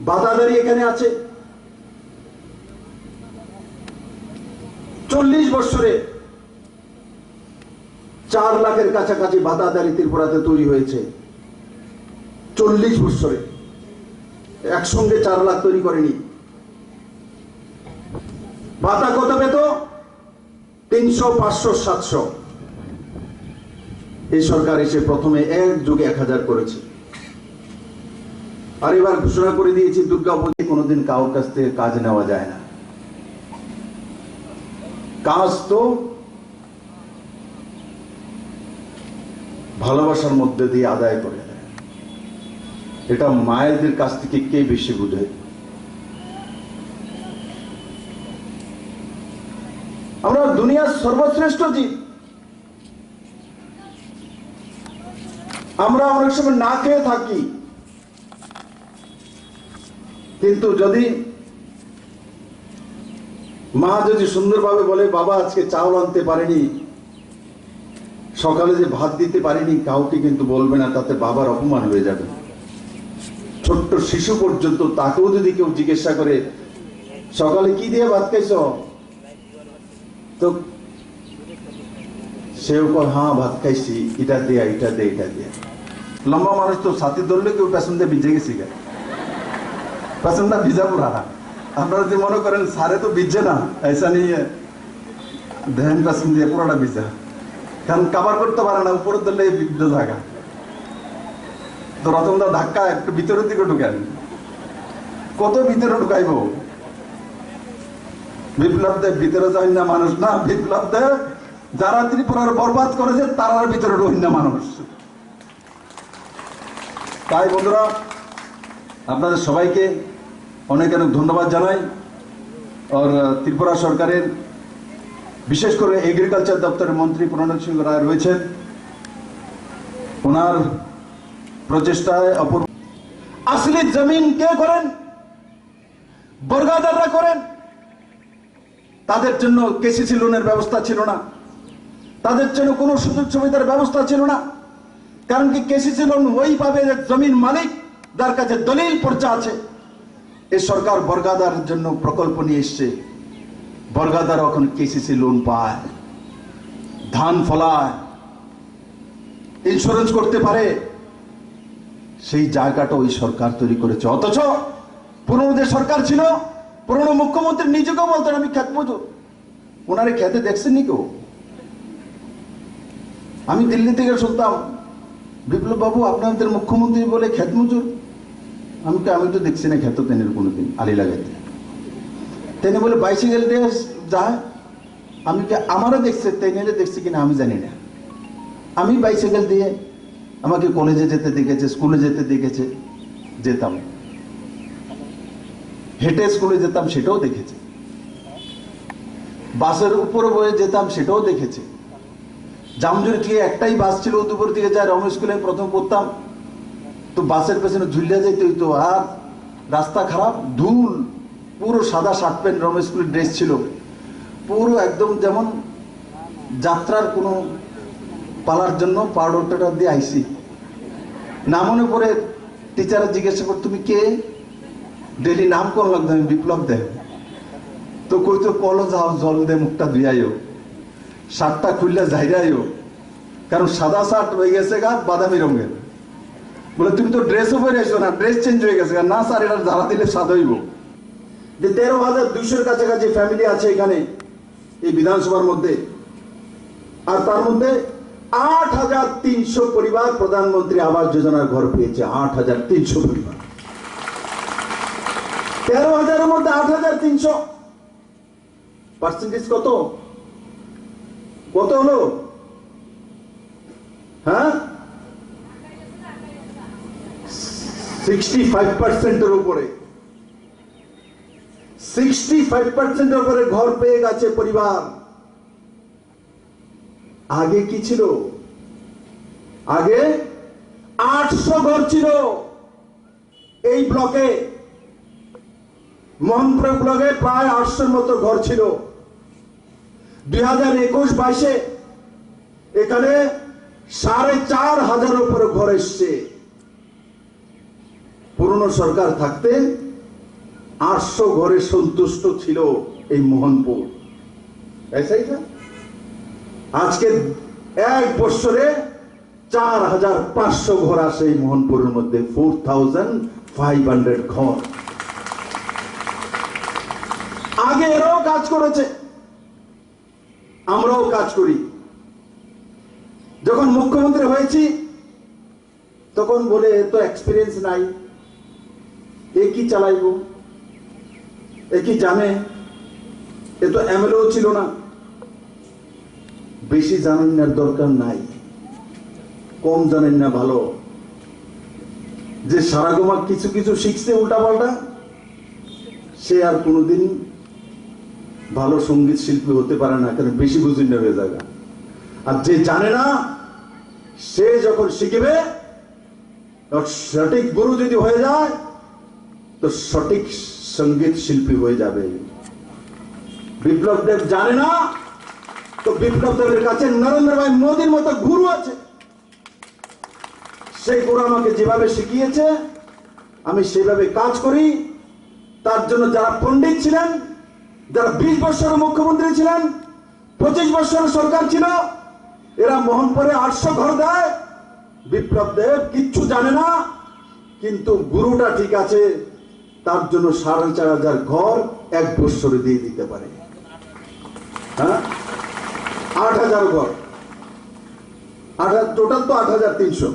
বাদাদারি এখানে আছে। 40 বছরে 4 লাখের কাছাকাছি বাদাদারি ত্রিপুরাতে তৈরি হয়েছে। 40 বছরে একসঙ্গে 4 লাখ তৈরি করেনি। ভাতা কত পেত? 300, 500, 700। এই সরকার এসে প্রথমে এক যুগে 1000 করেছে। আর এবার ঘোষণা করে দিয়েছি দুর্গাপূজা কোনোদিন কারোর কাছ থেকে কাজ নেওয়া যায় না। কাজ তো ভালোবাসার মধ্যে দিয়ে আদায় করে দেয়। এটা মায়েদের কাছ থেকে কে বেশি বুঝে? আমরা দুনিয়ার সর্বশ্রেষ্ঠ জীব। আমরা অনেক সময় না খেয়ে থাকি, কিন্তু যদি মা যদি সুন্দরভাবে বলে বাবা আজকে চাউল আনতে পারেনি, সকালে যে ভাত দিতে পারিনি, কাউকে কিন্তু বলবে না, তাতে বাবার অপমান হয়ে যাবে। ছোট্ট শিশু পর্যন্ত তাকেও যদি কেউ জিজ্ঞাসা করে সকালে কি দিয়ে ভাত খাইছ, তো সেও কয় হ্যাঁ ভাত খাইছি, এটা দিয়ে এটা দিয়ে এটা দিয়ে। লম্বা মানুষ তো ছাতি ধরলে কেউ পেছন দিয়ে ভিজে গেছি, পেছনটা ভিজা পুরা। আপনারা যদি মনে করেন সারে তো ভিজছে না, ऐसा नहीं है, ধ্যান পেছন দিয়ে পুরাটা ভিজা, কারণ কাভার করতে পারে না, উপরে ধরলে ভিজে থাকা। তো রতনদা ধাক্কা একটু ভিতরের দিকে ঢুকেন, কত ভিতরে ঢুকাইব? বিপ্লব দেব ভিতরে যাই না মানুষ না, বিপ্লব দেব যারা ত্রিপুরার বরবাদ করেছে তারার ভিতরে ঢুকেন না মানুষ। তাই বন্ধুরা, আপনাদের সবাইকে অনেক অনেক ধন্যবাদ জানাই। আর ত্রিপুরা সরকারের বিশেষ করে এগ্রিকালচার দপ্তরের মন্ত্রী প্রণব সিংহ রায় রয়েছেন, ওনার প্রচেষ্টায় অপূর্ব। আসলে জমিন কে করেন? বর্গাদাররা করেন। তাদের জন্য কেসিসি লোনের ব্যবস্থা ছিল না, তাদের জন্য কোনো সুযোগ সুবিধার ব্যবস্থা ছিল না। কারণ কি, কেসিসি লোন ওই পাবে জমিন মালিক যার কাছে দলিল পর্চা আছে। এই সরকার বর্গাদার জন্য প্রকল্প নিয়ে এসছে, বর্গাদার এখন কেসিসি লোন পায়, ধান ফলায়, ইন্স্যুরেন্স করতে পারে। সেই জায়গাটা ওই সরকার তৈরি করেছে। অথচ পুরনো যে সরকার ছিল, পুরনো মুখ্যমন্ত্রী নিজেকেও বলতেন আমি খেত মজুর। ওনারে খেতে দেখছেননি কেউ? আমি দিল্লি থেকে শুনতাম বিপ্লব বাবু আপনাদের মুখ্যমন্ত্রী বলে খেত মজুর। আমি তো দেখছি না খেত তেনের কোনোদিন আলি লাগাইতে। তেনে বলে বাইসাইকেল দিয়ে যায়। আমি আমারও দেখছে, তেনে দেখছি কিনা আমি জানি না। আমি বাইসাইকেল দিয়ে আমাকে কলেজে যেতে দেখেছে, স্কুলে যেতে দেখেছে, যেতাম, হেঁটে স্কুলে যেতাম সেটাও দেখেছে, বাসের উপরে বয়ে যেতাম সেটাও দেখেছে। জামজুরি থেকে একটাই বাস ছিল উদয়পুর থেকে যায়, রমেশ স্কুলে প্রথম পড়তাম, তো বাসের পেছনে ঝুলিয়া যাইতে হইতো। আর রাস্তা খারাপ, ধুল, পুরো সাদা শার্ট প্যান্ট রমেশ স্কুলের ড্রেস ছিল, পুরো একদম যেমন যাত্রার কোনো পালার জন্য পাউডারটা দিয়ে আইসি। না মনে পড়ে টিচারে জিজ্ঞাসা কর তুমি কে, ডেলি নাম কোন লাগতো, আমি বিপ্লব দেব। তো কইতো কলো যাও জল দে মুখটা ধুইয়াইও, শার্টটা খুললে যাইরাইও, কারণ সাদা শার্ট হয়ে গেছে গা বাদামি রঙের। বলে তুমি তো ড্রেসও পরে এসো না, ড্রেস চেঞ্জ হয়ে গেছে। না স্যার, এটা জ্বালা দিলে স্বাদ হইব। যে 13,200-র কাছাকাছি ফ্যামিলি আছে এখানে এই বিধানসভার মধ্যে, আর তার মধ্যে 8,300 পরিবার প্রধানমন্ত্রী আবাস যোজনার ঘর পেয়েছে। 8,300 পরিবার, 13,000-এর মধ্যে 8,300। পার্সেন্টেজ কত কত হলো? হ্যাঁ, 65%-এর উপরে, 65%-এর উপরে ঘর পেয়ে গেছে পরিবার। আগে কি ছিল? আগে 800 ঘর ছিল এই ব্লকে, মোহনপুর ব্লকে প্রায় 800-র মতো ঘর ছিল। 2021-22-এ এখানে 4,500-এর উপরে ঘর এসছে। পুরনো সরকার থাকতে 800 ঘরে সন্তুষ্ট ছিল এই মোহনপুর। এসাই না, আজকে 1 বছরে 4500 ঘর আসে এই মোহনপুরের মধ্যে, 4500 ঘর। আগে এরাও কাজ করেছে, আমরাও কাজ করি। যখন মুখ্যমন্ত্রী হয়েছি তখন বলে তো এক্সপিরিয়েন্স নাই, এ কি চালাইব, এ কি জানে, এ তো এমএলএও ছিল না। বেশি জানেন না, দরকার নাই, কম জানেন না ভালো। যে সারাগমা কিছু কিছু শিখছে উল্টা পাল্টা, সে আর কোনোদিন ভালো সঙ্গীত শিল্পী হতে পারে না, কারণ বেশি বুঝিন না হয়ে যাবে। আর যে জানে না সে যখন শিখবে, সঠিক গুরু যদি হয়ে যায় তো সঠিক সঙ্গীত শিল্পী হয়ে যাবে। বিপ্লব দেব জানে না, তো বিপ্লব দেবের কাছে নরেন্দ্র ভাই মোদীর মতো গুরু আছে। সেই গুরু আমাকে যেভাবে শিখিয়েছে আমি সেভাবে কাজ করি। তার জন্য যারা পণ্ডিত ছিলেন, যারা 20 বছরের মুখ্যমন্ত্রী ছিলেন, 25 বছরের সরকার ছিল, এরা মোহনপুরে 800 ঘর দেয়। বিপ্লব দেব কিচ্ছু জানে না, কিন্তু গুরুটা ঠিক আছে, তার জন্য 4500 ঘর 1 বছরে দিয়ে দিতে পারে। হ্যাঁ, 8000 ঘর, টোটাল তো 8300।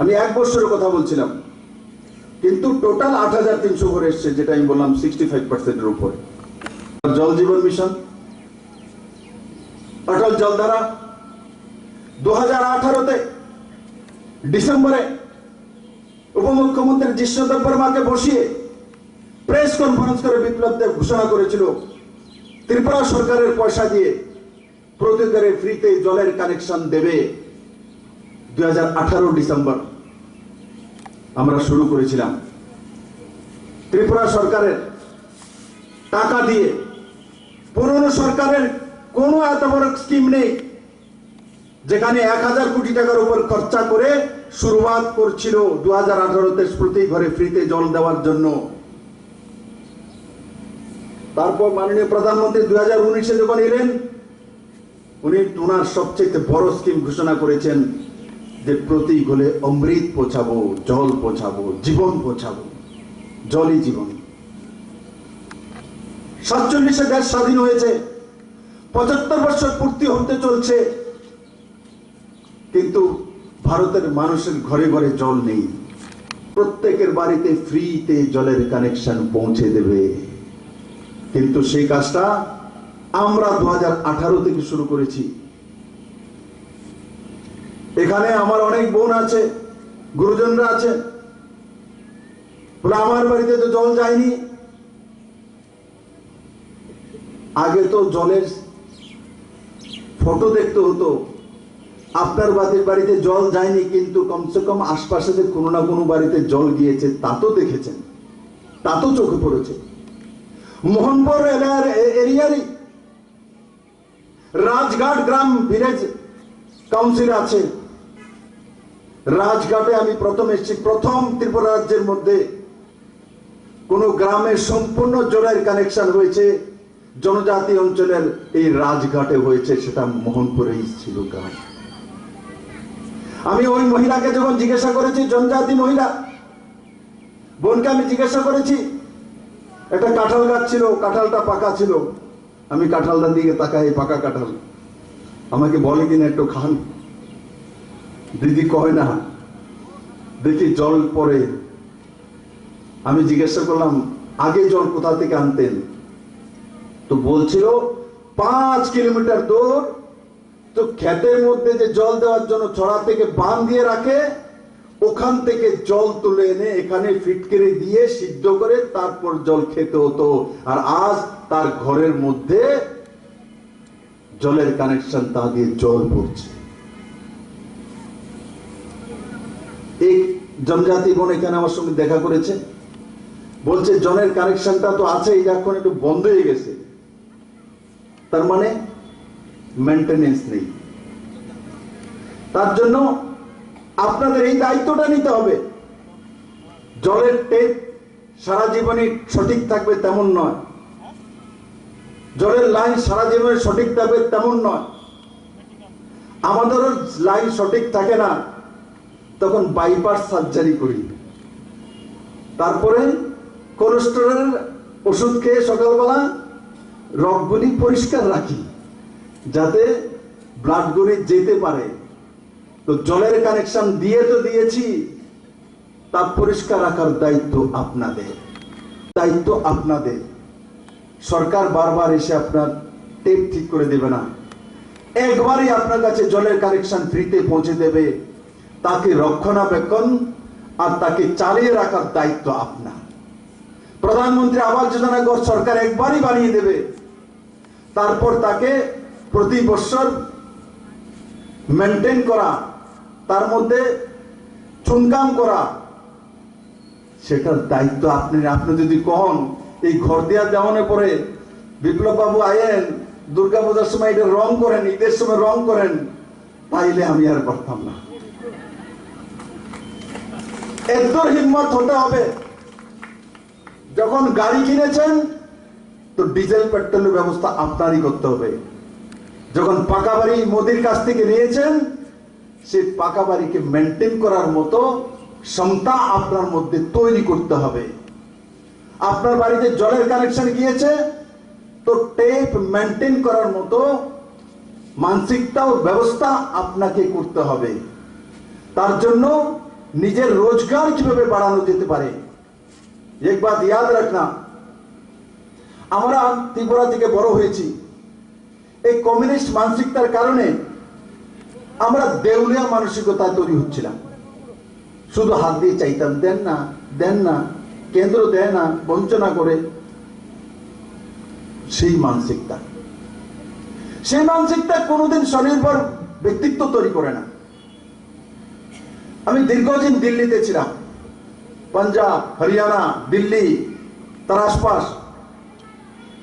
আমি 1 বছরের কথা বলছিলাম, কিন্তু টোটাল 8300 ঘর এসছে, যেটা আমি বললাম 65% এর উপরে। জল জীবন মিশন, অটল জলধারা 2018-তে ডিসেম্বরে উপমুখ্যমন্ত্রী যিষ্ণু দেববর্মাকে বসিয়ে প্রেস কনফারেন্স করে বিপ্লব দেব ঘোষণা করেছিল ত্রিপুরা সরকারের পয়সা দিয়ে প্রতি ঘরে ফ্রিতে জলের কানেকশন দেবে। 2018 ডিসেম্বর আমরা শুরু করেছিলাম। ত্রিপুরা সরকারের টাকা দিয়ে, পুরনো সরকারের কোনো এত বড় স্কিম নেই যেখানে 1000 কোটি টাকার উপর খরচা করে শুরুয়াত করছিল 2018-তে প্রতি ঘরে ফ্রিতে জল দেওয়ার জন্য। তারপর মাননীয় প্রধানমন্ত্রী 2019-এ যখন এলেন, উনি ওনার সবচেয়ে বড় স্কিম ঘোষণা করেছেন যে প্রতি ঘরে অমৃত পৌঁছাবো, জল পৌঁছাবো, জীবন পৌঁছাবো, জলই জীবন। 47-এ দেশ স্বাধীন হয়েছে, 75 বছর পূর্তি হতে চলছে, কিন্তু ভারতের মানুষের ঘরে ঘরে জল নেই। প্রত্যেকের বাড়িতে ফ্রিতে জলের কানেকশন পৌঁছে দেবে, কিন্তু সেই কাজটা আমরা 2018 থেকে শুরু করেছি। এখানে আমার অনেক বোন আছে, গুরুজনরা আছে, বলে আমার বাড়িতে তো জল যায়নি। আগে তো জলের ফটো দেখতে হতো। আপনার বাড়িতে জল যায়নি, কিন্তু কমসে কম আশপাশে যে কোনো না কোনো বাড়িতে জল গিয়েছে তা তো দেখেছেন, তা তো চোখে পড়েছে। মোহনপুর এরিয়ারই রাজঘাট গ্রাম ভিলেজ কাউন্সিল আছে। রাজঘাটে আমি প্রথম এসেছি, প্রথম ত্রিপুরা রাজ্যের মধ্যে কোন গ্রামে সম্পূর্ণ জলের কানেকশন হয়েছে জনজাতি অঞ্চলের এই রাজঘাটে হয়েছে, সেটা মোহনপুরেই ছিল গ্রাম। আমি ওই মহিলাকে যখন জিজ্ঞাসা করেছি, জনজাতি মহিলা বোনকে আমি জিজ্ঞাসা করেছি, একটা কাঁঠাল গাছ ছিল, কাঁঠালটা পাকা ছিল। আমি কাঁঠালটার দিকে তাকাই, পাকা কাঁঠাল, আমাকে বলে কিনা একটু খান। দিদি কয় না, দেখি জল পরে। আমি জিজ্ঞাসা করলাম আগে জল কোথা থেকে আনতেন, তো বলছিল 5 কিলোমিটার দূর, তো ক্ষেতের মধ্যে যে জল দেওয়ার জন্য ছড়া থেকে বাঁধ দিয়ে রাখে, ওখান থেকে জল তুলে এনে এখানে ফিটকিরি দিয়ে সিদ্ধ করে তারপর জল খেতে হতো। আর আজ তার ঘরের মধ্যে জলের কানেকশন, তা দিয়ে জল পড়ছে। এই জনজাতি বোন এখানে আমার সঙ্গে দেখা করেছে, বলছে জলের কানেকশনটা তো আছে, এখন একটু বন্ধ হয়ে গেছে, তার মানে মেইনটেনেন্স নেই। তার জন্য আপনাদের এই দায়িত্বটা নিতে হবে জলের টেপ সারা জীবনে সঠিক থাকবে তেমন নয়, জলের লাইন সারা জীবনে সঠিক থাকবে তেমন নয়। আমাদেরও লাইন সঠিক থাকে না, তখন বাইপাস সার্জারি করি, তারপরে কোলেস্টেরলের ওষুধ খেয়ে সকালবেলা রগগুলি পরিষ্কার রাখি যাতে ব্লাডগুলি যেতে পারে। তো জলের কানেকশন দিয়ে তো দিয়েছি, তা পরিষ্কার রাখার দায়িত্ব আপনাদের, দায়িত্ব আপনাদের। সরকার বারবার এসে আপনার টেপ ঠিক করে দেবে না, একবারই আপনার কাছে জলের কানেকশন ফ্রিতে পৌঁছে দেবে। তাকে রক্ষণাবেক্ষণ আর তাকে চালিয়ে রাখার দায়িত্ব আপনার। প্রধানমন্ত্রী আবাস যোজনা ঘর সরকার একবারই বানিয়ে দেবে, তারপর তাকে প্রতি বছর মেনটেন করা, তার মধ্যে চুনকাম করা, সেটার দায়িত্ব আপনি। আপনি যদি কহন এই ঘর দেওয়া দেওয়ানোর পরে বিপ্লব বাবু আয়েন দুর্গা পূজার সময় এটা রং করেন, ঈদের সময় রং করেন, তাইলে আমি আর পারতাম না। একদম হিম্মত হতে হবে। যখন গাড়ি কিনেছেন তো ডিজেল পেট্রোলের ব্যবস্থা আপনারই করতে হবে। যখন পাকা বাড়ি মোদির কাছ থেকে নিয়েছেন, সেই পাকা বাড়িকে মেনটেন করার মতো ক্ষমতা আপনার মধ্যে তৈরি করতে হবে। আপনার বাড়িতে জলের কানেকশন গিয়েছে তো টেপ মেনটেন করার মতো মানসিকতা ও ব্যবস্থা আপনাকে করতে হবে। তার জন্য নিজের রোজগার কিভাবে বাড়ানো যেতে পারে, এক বাত ইয়াদ রাখনা। আমরা ত্রিপুরা থেকে বড় হয়েছি, এই কমিউনিস্ট মানসিকতার কারণে আমরা দেউলিয়া মানসিকতা তৈরি হচ্ছিলাম। শুধু হাত দিয়ে চাইতাম, দেন না দেন না, কেন্দ্র দেয় না, বঞ্চনা করে। সেই মানসিকতা কোনোদিন স্বনির্ভর ব্যক্তিত্ব তৈরি করে না। আমি দীর্ঘদিন দিল্লিতে ছিলাম, পাঞ্জাব, হরিয়ানা, দিল্লি, তার আশপাশ।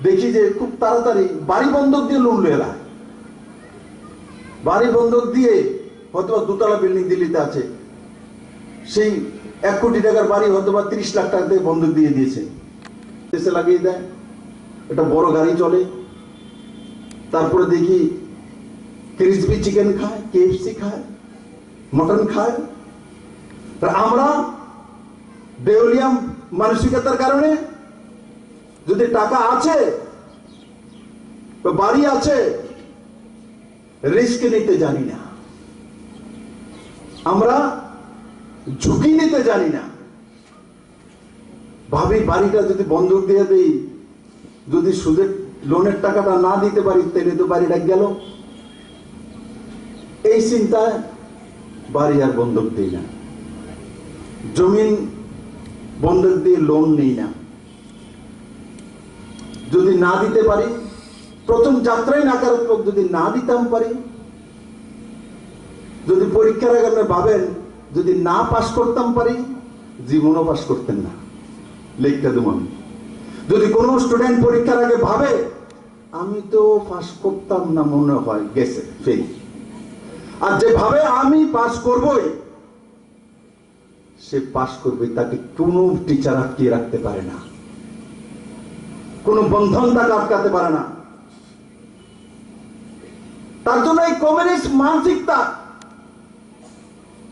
দেখি যে খুব তাড়াতাড়ি বাড়ি বন্ধক দিয়ে লোন লেলা, বাড়ি বন্ধক দিয়ে হয়তো দুতলা বিল্ডিং দিল্লিতে আছে, সেই 1 কোটি টাকার বাড়ি হয়তো 30 লাখ টাকা দিয়ে বন্ধক দিয়ে দিয়েছে, দেশে লাগিয়ে দেয়। এটা বড় গাড়ি চলে। তারপরে দেখি ক্রিসপি চিকেন খায়, KFC খায়, মটন খায়। আমরা দেউলিয়া মানসিকতার কারণে যদি টাকা আছে, বাড়ি আছে, রিস্ক নিতে জানি না, আমরা ঝুঁকি নিতে জানি না। ভাবি বাড়িটা যদি বন্ধক দিয়ে দেই, যদি সুদের লোনের টাকাটা না দিতে পারি, তাহলে তো বাড়িটা গেল। এই চিন্তায় বাড়ি আর বন্ধক দিই না, জমিন বন্ধক দিয়ে লোন নেই না। যদি না দিতে পারি, প্রথম যাত্রায় নাকারাত্মক যদি না দিতাম পারি, যদি পরীক্ষার আগে আপনি ভাবেন যদি না পাশ করতাম পারি, জীবনও পাশ করতেন না, লিখতে দেব আমি। যদি কোনো স্টুডেন্ট পরীক্ষার আগে ভাবে আমি তো পাশ করতাম না, মনে হয় গেছে ফেল। আর যে ভাবে আমি পাশ করবই, সে পাশ করবে। তাকে কোনো টিচার আটকিয়ে রাখতে পারে না, কোনো বন্ধন তাকে আটকাতে পারে না। তার জন্য এই কমিউনিস্ট মানসিকতা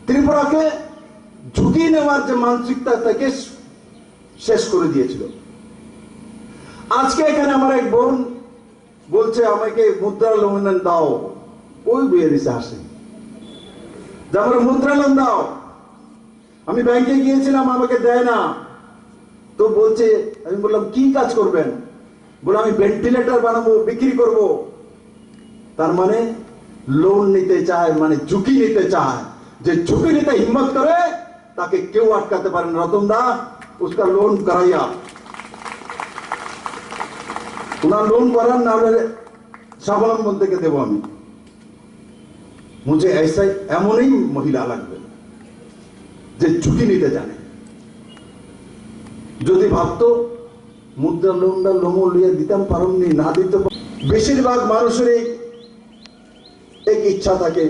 ত্রিপুরাকে ঝুঁকি নেওয়ার যে মানসিকতা, তাকে শেষ করে দিয়েছিল। আজকে এখানে আমার এক বোন বলছে আমাকে মুদ্রা লোন দাও, ওই বিয়ে দিছে আসে যে আমার মুদ্রা লোন দাও। আমি ব্যাংকে গিয়েছিলাম, আমাকে দেয় না। তো বলছে, আমি বললাম কি কাজ করবেন? বলে আমি ভেন্টিলেটর বানাবো, বিক্রি করব। তার মানে লোন নিতে চায়, মানে ঝুঁকি নিতে চায়। যে ঝুঁকি নিতে হিম্মত করে তাকে কেউ আটকাতে পারে না। রতন দা उसका लोन कराइया, उन्हें लोन करा ना स्वावलंबन থেকে দেব আমি। मुझे ऐसा एमन ही महिला লাগবে যে ঝুঁকি নিতে জানে। যদি ভাবতো মুদ্রা লোনটা লোন লিয়ে দিতাম পারমনি, না দিতে। বেশিরভাগ মানুষের এক ইচ্ছা থাকে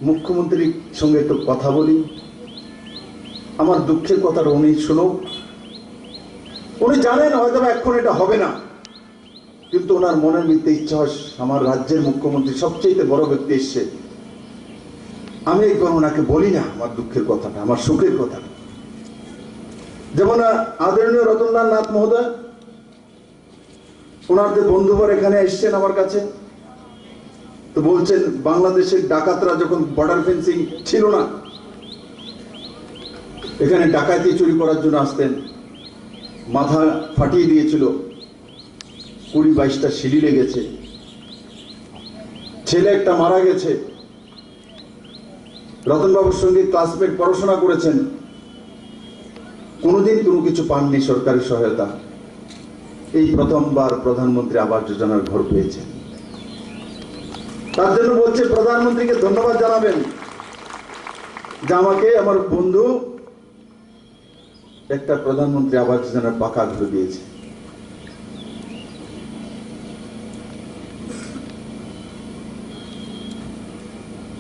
মুখ্যমন্ত্রীর সঙ্গে একটু কথা বলি, আমার দুঃখের কথাটা উনি শুনুক। উনি জানেন হয়তো এখন এটা হবে না, কিন্তু ওনার মনের মধ্যে ইচ্ছা হয় আমার রাজ্যের মুখ্যমন্ত্রী সবচেয়ে বড় ব্যক্তি এসছে, আমি একবার ওনাকে বলি না আমার দুঃখের কথাটা, আমার সুখের কথাটা। যেমন আদরণীয় রতনলাল নাথ মহোদয়, ওনার যে বন্ধুবর এখানে এসছেন আমার কাছে, তো বলছেন বাংলাদেশের ডাকাতরা যখন বর্ডার ফেন্সিং ছিল না, এখানে ডাকাতি চুরি করার জন্য আসতেন, মাথা ফাটিয়ে দিয়েছিল, 20-22টা সিঁড়ি লেগেছে, ছেলে একটা মারা গেছে। রতনবাবুর সঙ্গে ক্লাসমেট পড়াশোনা করেছেন, কোনোদিন কোনো কিছু পাননি সরকারি সহায়তা। এই প্রথমবার প্রধানমন্ত্রী আবাস যোজনার ঘর পেয়েছেন। তার জন্য বলছে প্রধানমন্ত্রীকে ধন্যবাদ জানাবেন যে আমাকে আমার বন্ধু একটা প্রধানমন্ত্রী আবাস যোজনার পাকা ঘর দিয়েছে।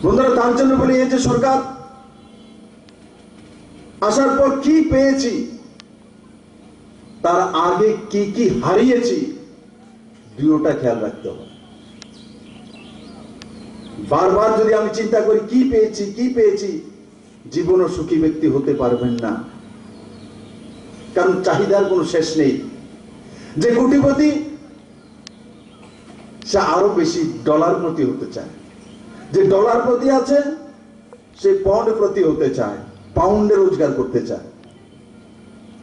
বন্ধুরা, তার জন্য বলি এই যে সরকার আসার পর কি পেয়েছি, তার আগে কি কি হারিয়েছি, দুটোটা খেয়াল রাখতে হবে। বারবার যদি আমি চিন্তা করি কি পেয়েছি, জীবনও সুখী ব্যক্তি হতে পারবেন না, কারণ চাহিদার কোনো শেষ নেই। যে কোটিপতি সে আরো বেশি ডলার প্রতি হতে চায়, যে ডলার প্রতি আছে সে পাউন্ড প্রতি হতে চায়, পাউন্ডে রোজগার করতে চায়।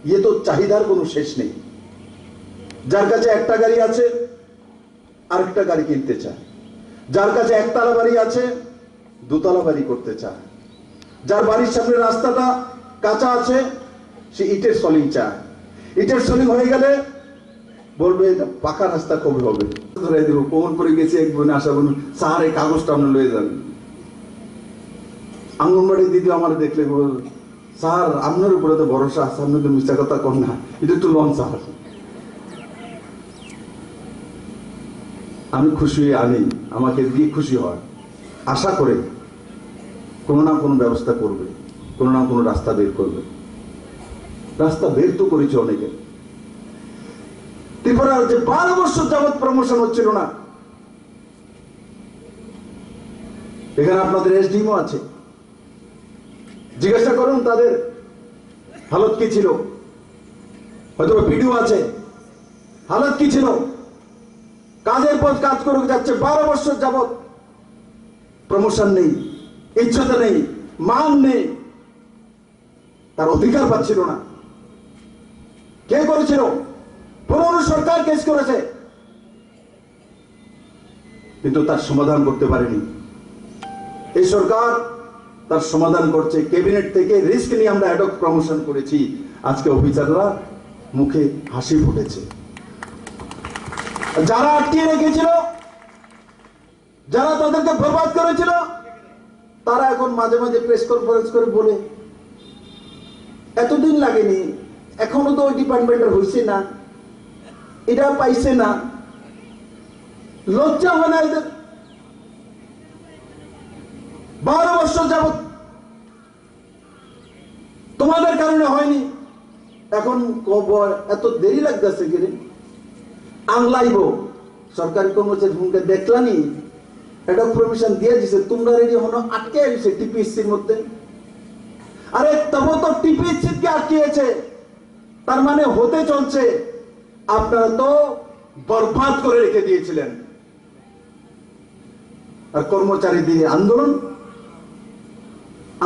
ইয়ে তো চাহিদার কোনো শেষ নেই। যার কাছে একটা গাড়ি আছে আরেকটা গাড়ি কিনতে চায়, যার কাছে একতলা বাড়ি আছে দুতলা বাড়ি করতে চায়, যার বাড়ির সামনে রাস্তাটা কাঁচা আছে সে ইটের সলিং চায়, ইটের সলিং হয়ে গেলে বলবে পাকা রাস্তা কবে হবে। ধরে দিব কোমর পরে গেছে এক বোন, আসা বোন, স্যার এই কাগজটা আপনি লয়ে যাবেন। আঙ্গনবাড়ি দিদি আমার দেখলে স্যার আপনার উপরে তো ভরসা আছে, আপনি তো মিথ্যা কথা কর না, এটা একটু লন স্যার। আমি খুশি হয়ে আনি, আমাকে দিয়ে খুশি হয়, আশা করে কোনো না কোনো ব্যবস্থা করবে, কোনো না কোনো রাস্তা বের করবে। রাস্তা বের তো করেছে অনেকে। ত্রিপুরার যে 12 বছর যাবৎ প্রমোশন হচ্ছিল না, এখানে আপনাদের এসডিএমও আছে, জিজ্ঞাসা করুন তাদের হালত কি ছিল। হয়তো ভিডিও আছে, হালত কি ছিল। কাজের পর কাজ করে যাচ্ছে, 12 বছর যাবৎ প্রমোশন নেই, ইজ্জত নেই, মান নেই, তার অধিকার পাচ্ছিল না। কে করেছিল? পুরনো সরকার কেস করেছে, কিন্তু তার সমাধান করতে পারেনি। এই সরকার তার সমাধান করছে। ক্যাবিনেট থেকে রিস্ক নিয়ে আমরা অ্যাডক প্রমোশন করেছি, আজকে অফিসাররা মুখে হাসি ফুটেছে। যারা আটকিয়ে রেখেছিল, যারা তাদেরকে বরবাদ করেছিল, তারা এখন মাঝে মাঝে প্রেস কনফারেন্স করে বলে এতদিন লাগেনি, এখনো তো ওই ডিপার্টমেন্টের হয়েছে না, এটা পাইছে না। লজ্জা হয় না এদের? 12 বছর যাবৎ তোমাদের কারণে হয়নি, এখন এত দেরি লাগতেছে কি রে? আংলাইব সরকারি কর্মচারী ভূমিকা দেখলানি, এটা পারমিশন দিয়ে দিছে, তোমরা রেডি হনো, আটকে গেছে টিপিএসসির মধ্যে। আরে তবু তো টিপিএসসি কে আটকিয়েছে, তার মানে হতে চলছে। আপনারা তো বরবাদ করে রেখে দিয়েছিলেন। আর কর্মচারী দিয়ে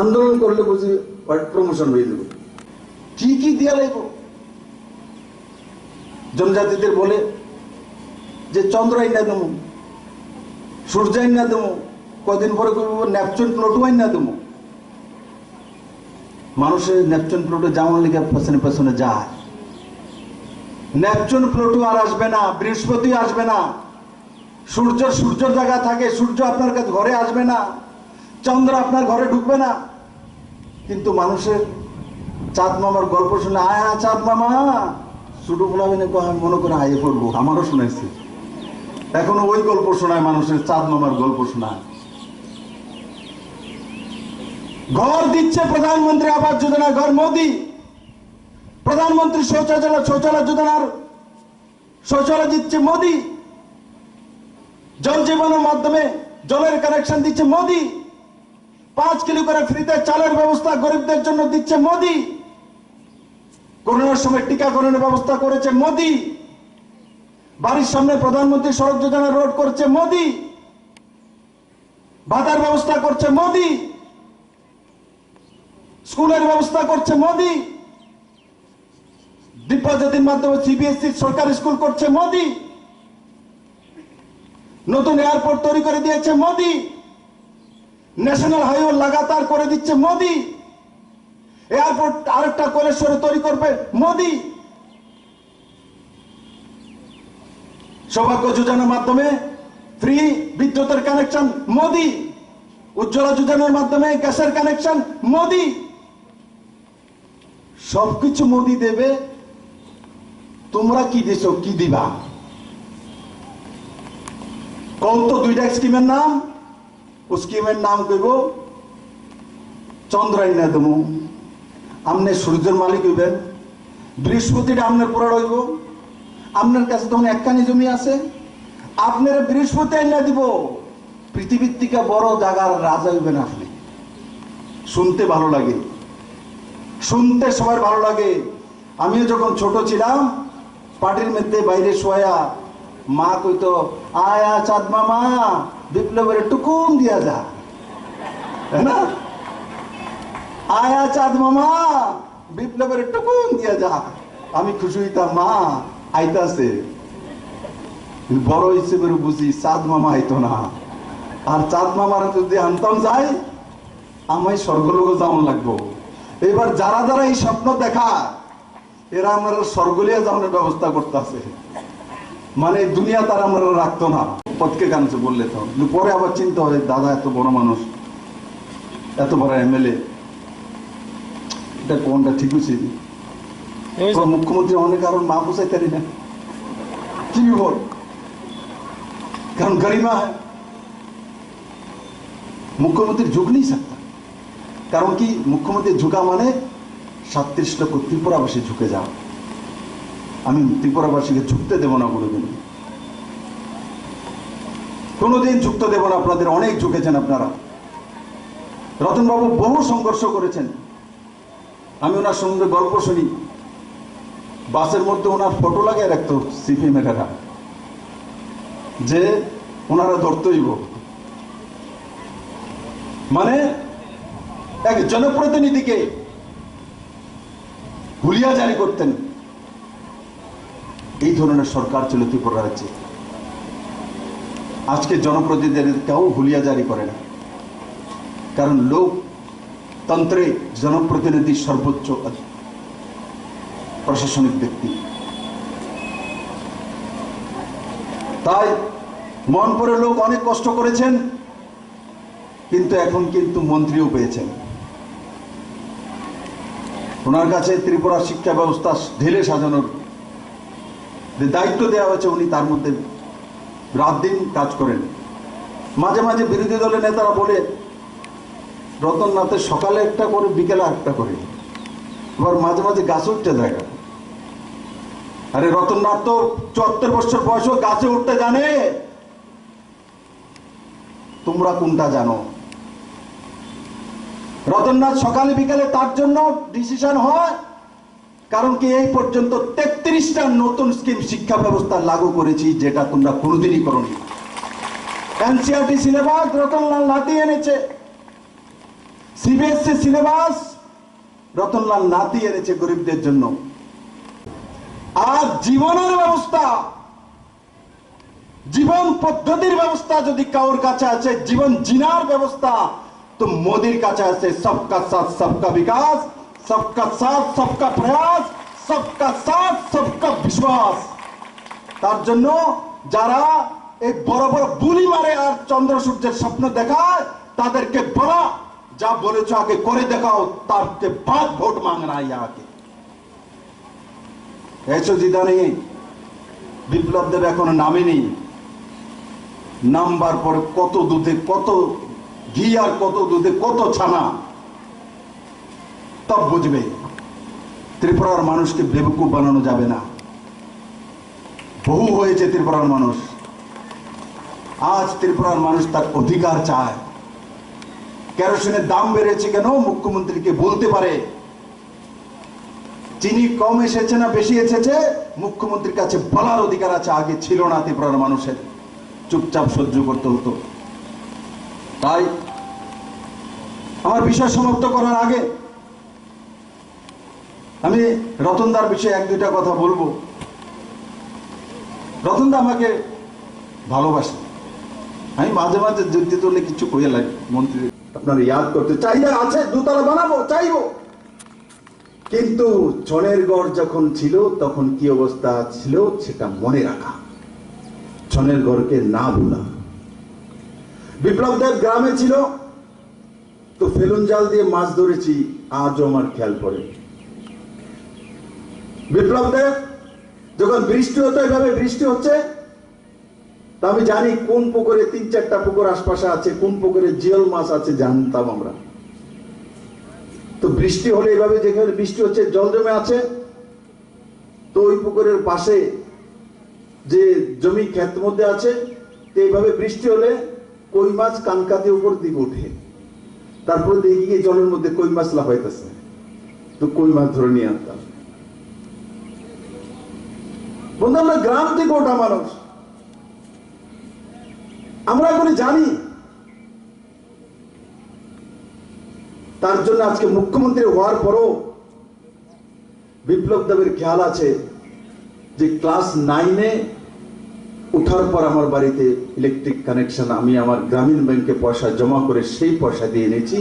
আন্দোলন করলে বুঝি প্রমোশন হয়ে যাবে। কি কি দিয়া লাগবো? জনজাতিদের বলে যে চন্দ্র আইনা দেবো, সূর্য আইনা দেবো, কদিন পরে করবো নেপচুন প্লুটো আইনা দেবো। মানুষের নেপচুন প্লুটো যেমন লিখে পেছনে পেছনে যায়, নেপচুন প্লুটো আর আসবে না, বৃহস্পতি আসবে না, সূর্যের জায়গা থাকে, সূর্য আপনার কাছে ঘরে আসবে না, চন্দ্র আপনার ঘরে ঢুকবে না। কিন্তু মানুষের চাঁদ মামার গল্প শুনে আয়া চাঁদ মামা ছোটো বলাবে না, আমি মনে করে আয়ে পড়বো। আমারও শুনেছি, এখনো ওই গল্প শোনায়, মানুষের চাঁদ মামার গল্প শোনায়। ঘর দিচ্ছে প্রধানমন্ত্রী আবাস যোজনা, ঘর মোদি। প্রধানমন্ত্রী শৌচালয় যোজনার শৌচালয় দিচ্ছে মোদি। জল জীবনের মাধ্যমে জলের কানেকশন দিচ্ছে মোদি। 5 কিলো করে ফ্রিতে চালের ব্যবস্থা গরিবদের জন্য দিচ্ছে মোদি। করোনার সময় টিকাকরণের ব্যবস্থা করেছে মোদি। বাড়ির সামনে প্রধানমন্ত্রী সড়ক যোজনা রোড করছে মোদি। ভাতার ব্যবস্থা করছে মোদি। স্কুলের ব্যবস্থা করছে মোদি। ডিপোজিটের মাধ্যমে সিবিএসই সরকারি স্কুল করছে মোদি। নতুন এয়ারপোর্ট তৈরি করে দিয়েছে মোদি। ন্যাশনাল হাইওয়ে লাগাতার করে দিচ্ছে মোদি। এয়ারপোর্ট আরেকটা কলেশ্বরে তৈরি করবে মোদি। সৌভাগ্য যোজনার মাধ্যমে ফ্রি বিদ্যুতের কানেকশন মোদি। উজ্জ্বলা যোজনার মাধ্যমে গ্যাসের কানেকশন মোদি। সবকিছু মোদি দেবে, তোমরা কি দিছো, কি দিবা? কত দুইটা স্কিমের নাম, ও স্কিমের নাম কইব চন্দ্রায়না দেবো। আমনে সূর্যের মালিক হইবেন, বৃহস্পতিটা আপনার পুরা রইব। আপনার কাছে তখন একখানি জমি আছে, আপনার বৃহস্পতি আইনা দিব। পৃথিবীর থেকে বড় জায়গার রাজা হইবেন আপনি। শুনতে ভালো লাগে, শুনতে সবার ভালো লাগে। আমিও যখন ছোট ছিলাম, পার্টির মধ্যে বাইরে শোয়া মা কইতো, আয়া চাঁদ মামা বিপ্লবের টুকুন দিয়া যা, না? আয়া চাঁদ মামা বিপ্লবের টুকুন দিয়া যা। আমি খুশি হইতাম, মা আইতাছে। বড় হিসেবে বুঝি চাঁদ মামা আইতো না। আর চাঁদ মামারা যদি আনতাম যাই, আমায় স্বর্গলোক যাওয়ান লাগবো। এবার যারা যারা এই স্বপ্ন দেখা, এরা আমরা স্বর্গলিয়া যাওয়ার ব্যবস্থা করতেছে। মানে দুনিয়া তারা আমরা রাখতো না। পথকে কানছে বললে তো পরে আবার চিন্তা হয়, দাদা এত বড় মানুষ, এত বড় এমএলএ, এটা কোনটা ঠিক হয়েছে? মুখ্যমন্ত্রী অনেক কারণ মা পোষাই তারি না, কি বল? কারণ গরিমা है, মুখ্যমন্ত্রী ঝুঁক नहीं सकता। কারণ কি, মুখ্যমন্ত্রী ঝুঁকা মানে 37 লক্ষ ত্রিপুরাবাসী ঝুঁকে যাও। আমি ত্রিপুরাবাসীকে ঝুঁকতে দেব না কোনোদিন, কোনোদিন ঝুঁকতে দেব না। আপনাদের অনেক ঝুঁকেছেন আপনারা। রতনবাবু বহু সংঘর্ষ করেছেন। আমি ওনার সঙ্গে গল্প শুনি, বাসের মধ্যে ওনার ফটো লাগিয়ে রাখতো সিপিএমেরা, যে ওনারা ধরতেইব। মানে এক জনপ্রতিনিধিকে হুলিয়া জারি করতেন। এই ধরনের সরকার ছিল ত্রিপুরা রাজ্যে। আজকে জনপ্রতিনিধিদের কেউ হুলিয়া জারি করে না, কারণ লোকতন্ত্রে জনপ্রতিনিধি সর্বোচ্চ প্রশাসনিক ব্যক্তি। তাই মন পড়ে লোক অনেক কষ্ট করেছেন, কিন্তু এখন কিন্তু মন্ত্রীও পেয়েছেন। ওনার কাছে ত্রিপুরা শিক্ষা ব্যবস্থা ঢেলে সাজানোর যে দায়িত্ব দেওয়া হয়েছে, উনি তার মধ্যে রাত দিন কাজ করেন। মাঝে মাঝে বিরোধী দলের নেতারা বলে, রতননাথের সকালে একটা করে, বিকেলে একটা করে। এবার মাঝে মাঝে গাছে উঠতে যায়। আরে রতননাথ তো 74 বছর বয়সেও গাছে উঠতে জানে। তোমরা কোনটা জানো? রতননাথ সকালে বিকালে তার জন্য ডিসিশন হয়, কারণ কি এই পর্যন্ত 33টা নতুন স্কিম শিক্ষা ব্যবস্থা লাগু করেছি, যেটা তোমরা কোনোদিনই করোনি। এনসিআরটি সিলেবাস রতনলাল নাতি এনেছে, সিবিএসসি সিলেবাস রতনলাল নাতি এনেছে গরিবদের জন্য। আর জীবনের ব্যবস্থা, জীবন পদ্ধতির ব্যবস্থা যদি কারোর কাছে আছে, জীবন জিনার ব্যবস্থা, তো মোদির কাছে আছে সবকা সাথ সবকা বিকাশ, सबका साथ सबका प्रयास, सबका साथ सबका विश्वास। তার জন্য যারা এই বড় বড় বুলি মারে আর চন্দ্র সূর্যের স্বপ্ন দেখায়, তাদেরকে বলা, যা বলেছ আগে করে দেখাও, তারকে বাদ ভোট মাंगना है यहाँ के। ऐसो जिदा नहीं, বিপ্লব দেব এখনো নামেনি। নামবার পরে কত দুধে কত ঘি আর কত দুধে কত ছানা, তব বুঝবে ত্রিপুরার মানুষকে বেবকুফ বানানো যাবে না। বহু হয়েছে ত্রিপুরার মানুষ, আজ ত্রিপুরার মানুষ তার অধিকার চায়। কেরোসিনের দাম বেড়েছে কেন মুখ্যমন্ত্রীকে বলতে পারে। চিনি কম এসেছে না বেশি এসেছে মুখ্যমন্ত্রীর কাছে বলার অধিকার আছে। আগে ছিল না ত্রিপুরার মানুষের, চুপচাপ সহ্য করতে হতো। তাই আমার বিষয় সমাপ্ত করার আগে আমি রতনদার বিষয়ে এক দুইটা কথা বলবো। রতনদা আমাকে ভালোবাসে, আমি মাঝে মাঝে যুক্তি তুললে কিছু কইয়া লাগে। মন্ত্রী আপনারা ইয়াদ করতে চাহিদা আছে, দুতলা বানাবো চাইবো, কিন্তু ছনের গড় যখন ছিল তখন কি অবস্থা ছিল সেটা মনে রাখা, ছনের গড়কে না ভুলা। বিপ্লব দেব গ্রামে ছিল তো ফেলুন জাল দিয়ে মাছ ধরেছি, আজও আমার খেয়াল পড়ে। বিপ্লব দেব যখন বৃষ্টি হতো, এভাবে বৃষ্টি হচ্ছে, তা আমি জানি কোন পুকুরে 3-4টা পুকুর আশপাশে আছে, কোন পুকুরে জিওল মাছ আছে জানতাম আমরা। তো বৃষ্টি হলে এভাবে যেখানে বৃষ্টি হচ্ছে জল জমে আছে, তো ওই পুকুরের পাশে যে জমি ক্ষেত মধ্যে আছে, তো এইভাবে বৃষ্টি হলে কই মাছ কানকাতে উপর দিকে উঠে, তারপরে দেখি গিয়ে জলের মধ্যে কই মাছ লাফাইতেছে, তো কই মাছ ধরে নিয়ে আনতাম। বন্ধু, আমরা গ্রাম থেকে ওঠা মানুষ, আমরা এখন জানি। তার জন্য আজকে মুখ্যমন্ত্রী হওয়ার পরও বিপ্লব দেবের খেয়াল আছে যে ক্লাস 9-এ উঠার পর আমার বাড়িতে ইলেকট্রিক কানেকশন আমি আমার গ্রামীণ ব্যাংকে পয়সা জমা করে সেই পয়সা দিয়ে এনেছি।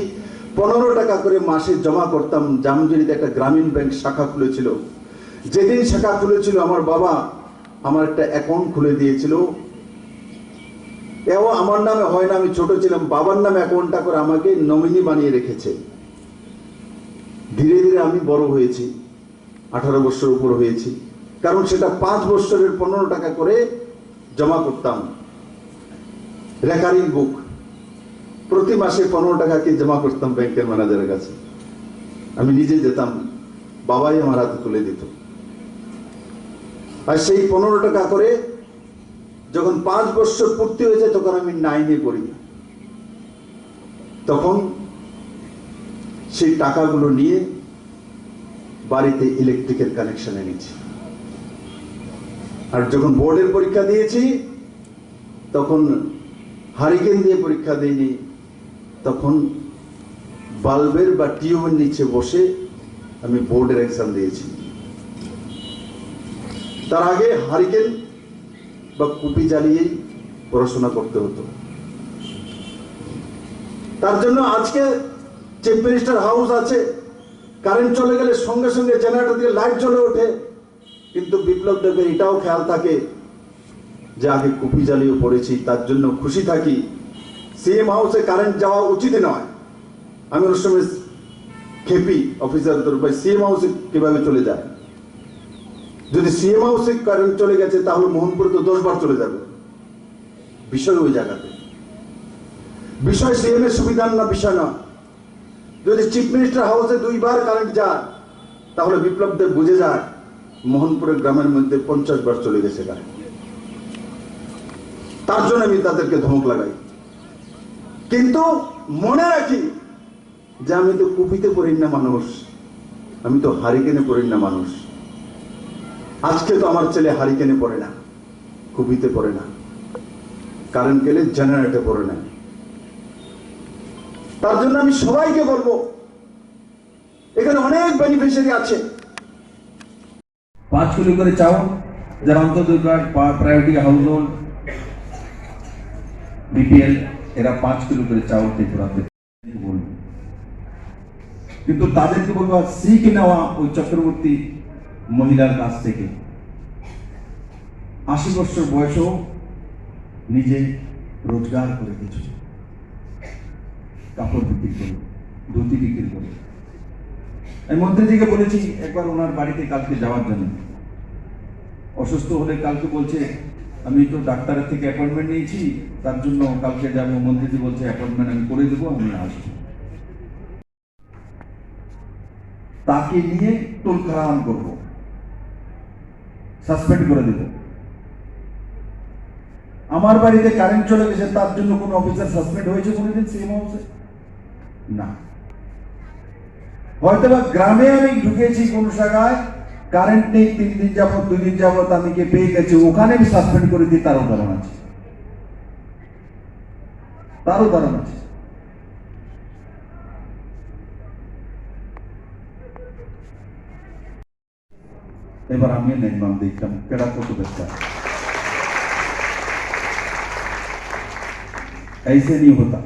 15 টাকা করে মাসে জমা করতাম। জামজুরিতে একটা গ্রামীণ ব্যাংক শাখা খুলেছিল। যেদিন শাখা খুলেছিল আমার বাবা আমার একটা অ্যাকাউন্ট খুলে দিয়েছিল। এও আমার নামে হয় না, আমি ছোট ছিলাম, বাবার নামে অ্যাকাউন্টটা করে আমাকে নমিনি বানিয়ে রেখেছে। ধীরে ধীরে আমি বড় হয়েছি, 18 বছর উপর হয়েছি, কারণ সেটা 5 বছরের 15 টাকা করে জমা করতাম। রেকারিং বুক প্রতি মাসে 15 টাকা জমা করতাম ব্যাংকের ম্যানেজারের কাছে। আমি নিজে যেতাম, বাবাই আমার হাতে তুলে দিত। আর সেই 15 টাকা করে যখন 5 বছর পূর্তি হয়েছে তখন আমি 9-এ পড়ি। তখন সেই টাকাগুলো নিয়ে বাড়িতে ইলেকট্রিকের কানেকশন এনেছি। আর যখন বোর্ডের পরীক্ষা দিয়েছি তখন হারিকেন দিয়ে পরীক্ষা দিইনি, তখন বাল্বের বা টিউবের নিচে বসে আমি বোর্ডের এক্সাম দিয়েছি। তার আগে হারিকেন বা কুপি জ্বালিয়েই পড়াশোনা করতে হতো। তার জন্য আজকে চিফ মিনিস্টার হাউস আছে, কারেন্ট চলে গেলে সঙ্গে সঙ্গে জেনারেটর দিয়ে লাইট জ্বলে ওঠে, কিন্তু বিপ্লব দেবের এটাও খেয়াল থাকে যে আগে কুপি জ্বালিয়ে পড়েছি, তার জন্য খুশি থাকি। সিএম হাউসে কারেন্ট যাওয়া উচিত নয়। আমি ওর সময় খেপি অফিসারদের, ভাই সিএম হাউসে কিভাবে চলে যায়? যদি সিএম হাউসে কারেন্ট চলে গেছে তাহলে মোহনপুরে তো 10 বার চলে যাবে। বিষয় ওই জায়গাতে, বিষয় সিএম এর সুবিধা না, বিষয় না। যদি চিফ মিনিস্টার হাউসে 2 বার কারেন্ট যায় তাহলে বিপ্লব দেব বুঝে যায় মোহনপুরের গ্রামের মধ্যে 50 বার চলে গেছে কারেন্ট। তার জন্য আমি তাদেরকে ধমক লাগাই, কিন্তু মনে রাখি যে আমি তো কুপিতে পড়ি না মানুষ, আমি তো হারিকেনে পড়ি না মানুষ। আজকে তো আমার ছেলে হারিকেনে পড়ে না, কুপিতে পড়ে না, কারেন্ট গেলে জেনারেটরে পড়ে না। তার জন্য আমি সবাইকে বলবো, এখানে অনেক বেনিফিশিয়ারি আছে। 5 কিলো করে চাউল যারা অন্তর্দয় প্রায়োরিটি হাউস হোল্ড বিপিএল, এরা 5 কিলো করে চাউল ত্রিপুরাতে বলবে। কিন্তু তাদেরকে বলবো শিখে নেওয়া ওই চক্রবর্তী মহিলার কাছ থেকে। 80 বছর বয়সেও নিজে রোজগার করে কিছু কাপড় বিক্রি করে, ধুতি বিক্রি করে। আমি মন্ত্রীজিকে বলেছি একবার ওনার বাড়িতে কালকে যাওয়ার জন্য। অসুস্থ হলে কালকে বলছে আমি তো ডাক্তারের থেকে অ্যাপয়েন্টমেন্ট নিয়েছি, তার জন্য কালকে যাবো। মন্ত্রীজি বলছে অ্যাপয়েন্টমেন্ট আমি করে দেবো, আমি আসবো। তাকে নিয়ে তুলকালাম করব, সাসপেন্ড করে দেব। আমার বাড়িতে কারেন্ট চলে গেছে, তার জন্য কোন অফিসার সাসপেন্ড হয়েছে কোনোদিন সিএম হাউসে? না। হয়তোবা গ্রামে আমি ঢুকেছি কোন জায়গায়, কারেন্ট নেই 3 দিন যাবত 2 দিন যাবত, আমি কে পেয়ে গেছি, ওখানে আমি সাসপেন্ড করে দিই, তার উদাহরণ আছে, তার উদাহরণ আছে। এবার আমি নেইমাম দেখতাম কেডা কত ব্যস্তা ऐसे नहीं होता।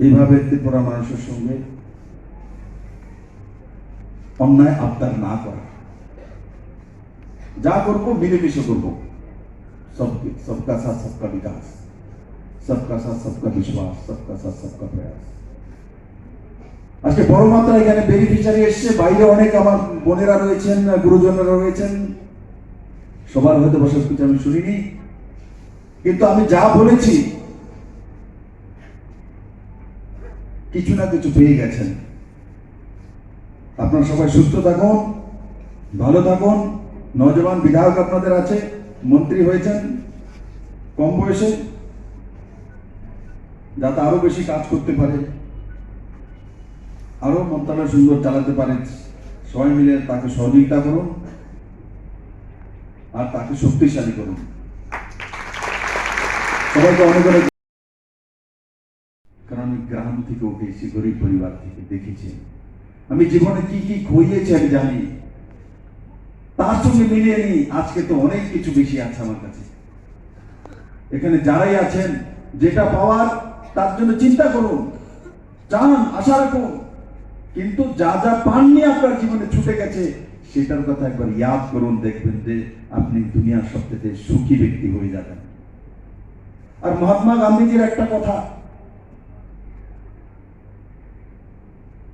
এইভাবে ত্রিপুরা মানুষের সঙ্গে অন্যায় আবদার না করা, যা করবো মিলেমিশে করবো, सबका साथ सबका विकास, सबका साथ सबका विश्वास, सबका साथ सबका प्रयास। আজকে বড় মাত্রায় এখানে বেনিফিশিয়ারি এসছে, বাইরে অনেক আমার বোনেরা রয়েছেন, গুরুজনেরা রয়েছেন, সবার হয়তো বসে কিছু আমি শুনিনি, কিন্তু আমি যা বলেছি কিছু না কিছু পেয়ে গেছেন। আপনারা সবাই সুস্থ থাকুন, ভালো থাকুন। নজওয়ান বিধায়ক আপনাদের আছে, মন্ত্রী হয়েছেন কম বয়সে, যাতে আরো বেশি কাজ করতে পারে, আরো মন্ত্রণালয় সুন্দর চালাতে পারে, সবাই মিলে তাকে সহযোগিতা করুন আর তাকে শক্তিশালী করুন। সবাইকে অনেক অনেক, কারণ আমি গ্রাম থেকে উঠেছি, গরিব পরিবার থেকে দেখেছি, আমি জীবনে কি কি খুইয়েছি আমি জানি, তার সঙ্গে মিলিয়ে নি আজকে তো অনেক কিছু বেশি আছে আমার কাছে। এখানে যারাই আছেন, যেটা পাওয়ার তার জন্য চিন্তা করুন, চান, আশা রাখুন, কিন্তু যা যা পাননি আপনার জীবনে ছুটে গেছে সেটার কথা একবার ইয়াদ করুন, দেখবেন যে আপনি দুনিয়ার সবচেয়ে সুখী ব্যক্তি হয়ে যাবেন। আর মহাত্মা গান্ধীজির একটা কথা,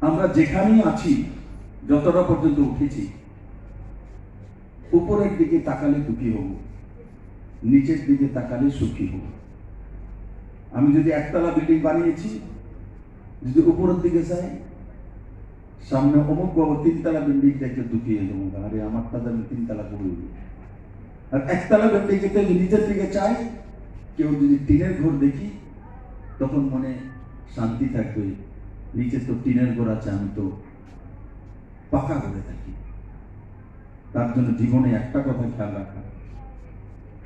আমরা যেখানেই আছি, যতটা পর্যন্ত উঠেছি, উপরের দিকে তাকালে দুঃখী হব, নিচের দিকে তাকালে সুখী হব। আমি যদি একতলা বিল্ডিং বানিয়েছি, যদি উপরের দিকে চাই, সামনে অমুক বাবু 3 তলা বিল্ডিং দেখলে দুঃখী হয়ে যাবো, আরে আমার তাদের 3 তলা করে। আর একতলা বিল্ডিং যদি নিচের দিকে চাই, কেউ যদি টিনের ঘর দেখি, তখন মনে শান্তি থাকবে, নিচে তো টিনের ঘর আছে, আমি তো পাকা ঘরে থাকি। তার জন্য জীবনে একটা কথা খেয়াল রাখা,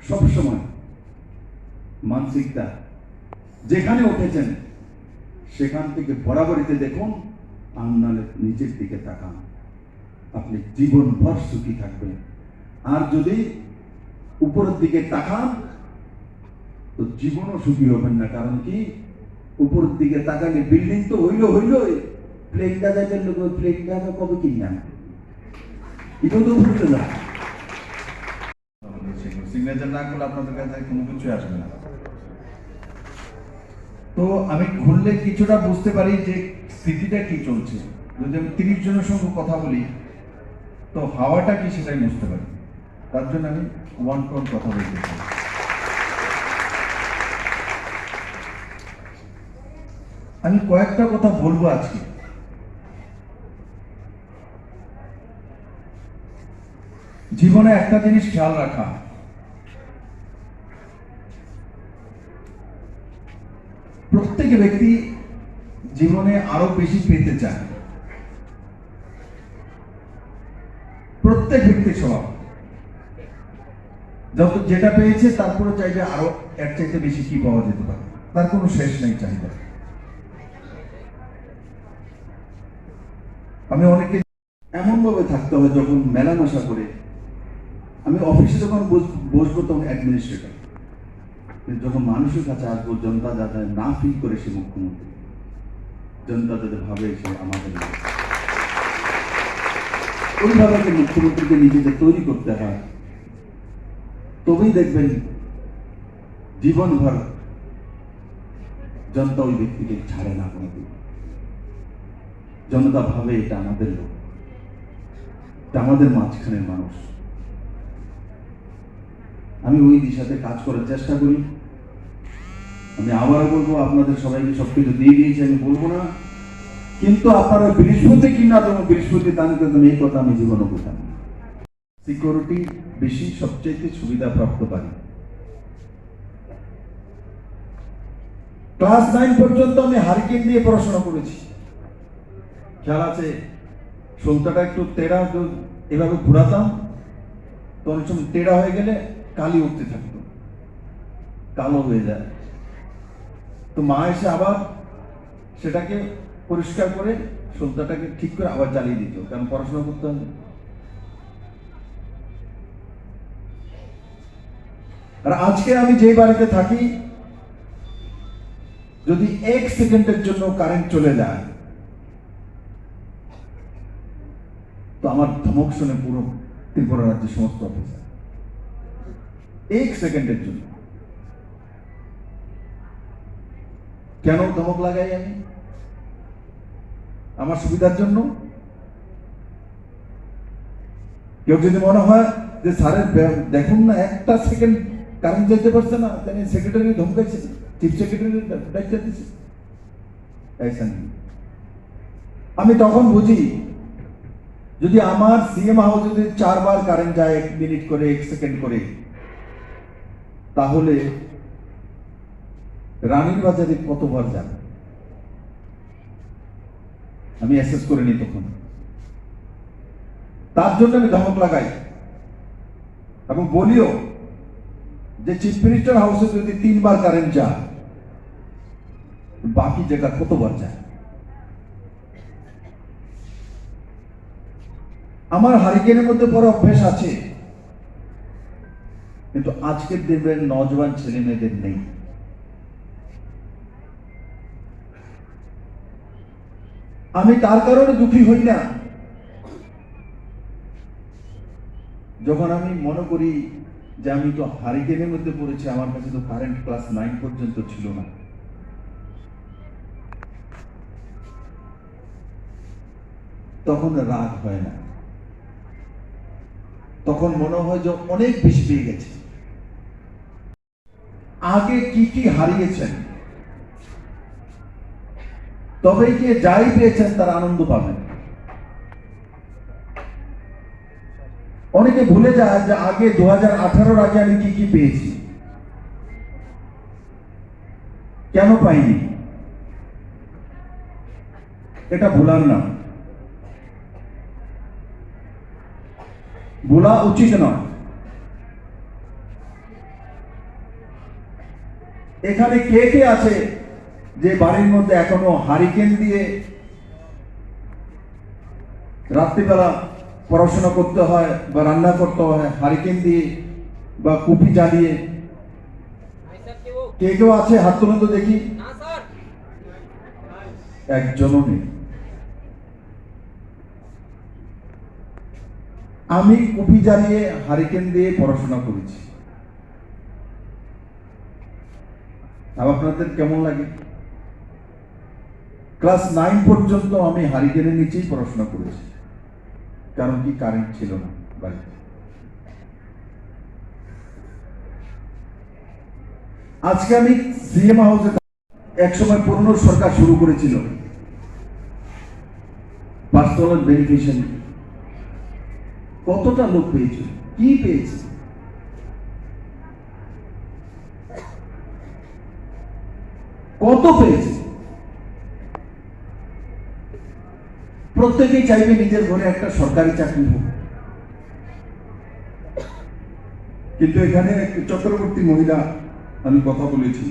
সবসময় মানসিকতা যেখানে উঠেছেন সেখান থেকে বরাবরিতে দেখুন, আর নাহলে নিচের দিকে তাকান, আপনি জীবনভর সুখী থাকবেন। আর যদি উপরের দিকে তাকান তো জীবনও সুখী হবেন না। কারণ কি, উপরের দিকে তাকালে বিল্ডিং তো হইলই, প্লেনটা দেখেন লোক, ওই প্লেনটা কবে কিনে আনবে, এটাও তো উপরে যায়। সিগনেচার না করলে আপনাদের কাছে কোনো কিছু আসবে না। তো আমি খুললে কিছুটা বুঝতে পারি যে স্থিতিটা কি চলছে। যদি আমি 30 জনের সঙ্গে কথা বলি, তো হাওয়াটা কি সেটাই বুঝতে পারি। তার জন্য আমি 1 টোন কথা বলতে চাই। আমি কয়েকটা কথা বলবো আজকে। জীবনে একটা জিনিস খেয়াল রাখা, প্রত্যেক ব্যক্তি জীবনে আরো বেশি পেতে চায়, প্রত্যেক ব্যক্তির স্বভাব। যত যেটা পেয়েছে তারপরে চাইবে আরো এর চাইতে বেশি কি পাওয়া যেতে পারে, তার কোনো শেষ নেই চাহিদা। আমি অনেকে এমন ভাবে থাকতে হয়, যখন মেলামেশা করে, আমি অফিসে যখন বসবো তখন অ্যাডমিনিস্ট্রেটর, যখন মানুষের কাছে আসবো, জনতা যাতে না ফিল করে সে মুখ্যমন্ত্রী, জনতা যাতে ভাবে সে আমাদের লোক। ওইভাবে মুখ্যমন্ত্রীকে নিজেদের তৈরি করতে হয়, তবেই দেখবেন জীবনভর জনতা ওই ব্যক্তিকে ছাড়ে না কোনোদিন। জনতা ভাবে এটা আমাদের লোক, এটা আমাদের মাঝখানের মানুষ। আমি ওই দিশাতে কাজ করার চেষ্টা করি। আমি আবারও বলবো, আপনাদের সবাইকে সবকিছু দিয়ে দিয়েছি, আমি বলবো না, কিন্তু আপনারা বৃহস্পতি কিনা তুমি বৃহস্পতি দান করে তুমি এই কথা আমি জীবনে বুঝাম। সিকিউরিটি বেশি সবচেয়ে সুবিধা প্রাপ্ত পারি। ক্লাস 9 পর্যন্ত আমি হারিকেন দিয়ে পড়াশোনা করেছি। খেয়াল আছে, সলতাটা একটু তেড়া এভাবে ঘুরাতাম, তো অনেক সময় তেড়া হয়ে গেলে কালি উঠতে থাকতো, কালো হয়ে যায়। তো মা এসে আবার সেটাকে পরিষ্কার করে সলতাটাকে ঠিক করে আবার জ্বালিয়ে দিত, কারণ পড়াশোনা করতে হবে। আর আজকে আমি যে বাড়িতে থাকি, যদি 1 সেকেন্ডের জন্য কারেন্ট চলে যায় তো আমার ধমক শুনে পুরো ত্রিপুরা রাজ্যের সমস্ত অফিসার 1 সেকেন্ডের জন্য। কেন ধমক লাগাই আমি? আমার সুবিধার জন্য। কেউ যদি মনে হয় যে স্যারের দেখুন না 1টা সেকেন্ড কারেন্ট যেতে পারছে না, তাই সেক্রেটারি ধমকাইছে, চিফ সেক্রেটারি দায়িত্ব দিচ্ছে, আমি তখন বুঝি যদি আমার সিএম হাউস যদি 4 বার কারেন্ট যায় 1 মিনিট করে 1 সেকেন্ড করে, তাহলে রানীর বাজারে কতবার যাবে আমি অ্যাসেস করে নিই তখন। তার জন্য আমি ধমক লাগাই এবং বলিও যে চিফ মিনিস্টার হাউসে যদি 3 বার কারেন্ট যায়, বাকি জায়গা কতবার যায়। আমার হারিকেনের মধ্যে বড় অভ্যেস আছে, কিন্তু আজকের দিনের নজওয়ান ছেলে মেয়েদের নেই। আমি তার কারণে দুঃখী হই না যখন আমি মনে করি যে আমি তো হারিকেনের মধ্যে পড়েছি, আমার কাছে তো কারেন্ট ক্লাস 9 পর্যন্ত ছিল না। তখন রাগ হয় না, তখন মনে হয় যে অনেক বেশি পেয়ে গেছে। আগে কি কি হারিয়েছেন, তবেই কি যাই পেয়েছেন তার আনন্দ পাবেন। অনেকে ভুলে যায় যে আগে 2018 আগে আমি কি কি পেয়েছি, কেন পাইনি। এটা ভুলার না, ভোলা উচিত নয়। এখানে কে কে আছে যে বাড়ির মধ্যে এখনো হারিকেন দিয়ে রাত্রিবেলা পড়াশোনা করতে হয় বা রান্না করতে হয় হারিকেন দিয়ে বা কুপি জ্বালিয়ে? কে কেউ আছে? হাত তুলুন তো দেখি। একজনও নেই। আমি কুপি জ্বালিয়ে হারিকেন দিয়ে পড়াশোনা করেছি। আপনাদের কেমন লাগে? ক্লাস 9 পর্যন্ত আমি হারিকেনের নিচেই পড়াশোনা করেছি, কারণ কি কারেন্ট ছিল না বাড়িতে। আজকে আমি সিএম হাউসে, একসময় পুরনো সরকার শুরু করেছিল পার্সোনাল বেনিফিশিয়ারি। কতটা লোক পেয়েছে, কি পেয়েছে? কত পেয়েছে? প্রত্যেকেই চাইবে নিজের ঘরে একটা সরকারি চাকরি হোক, কিন্তু এখানে চক্রবর্তী মহিলা, আমি কথা বলেছি,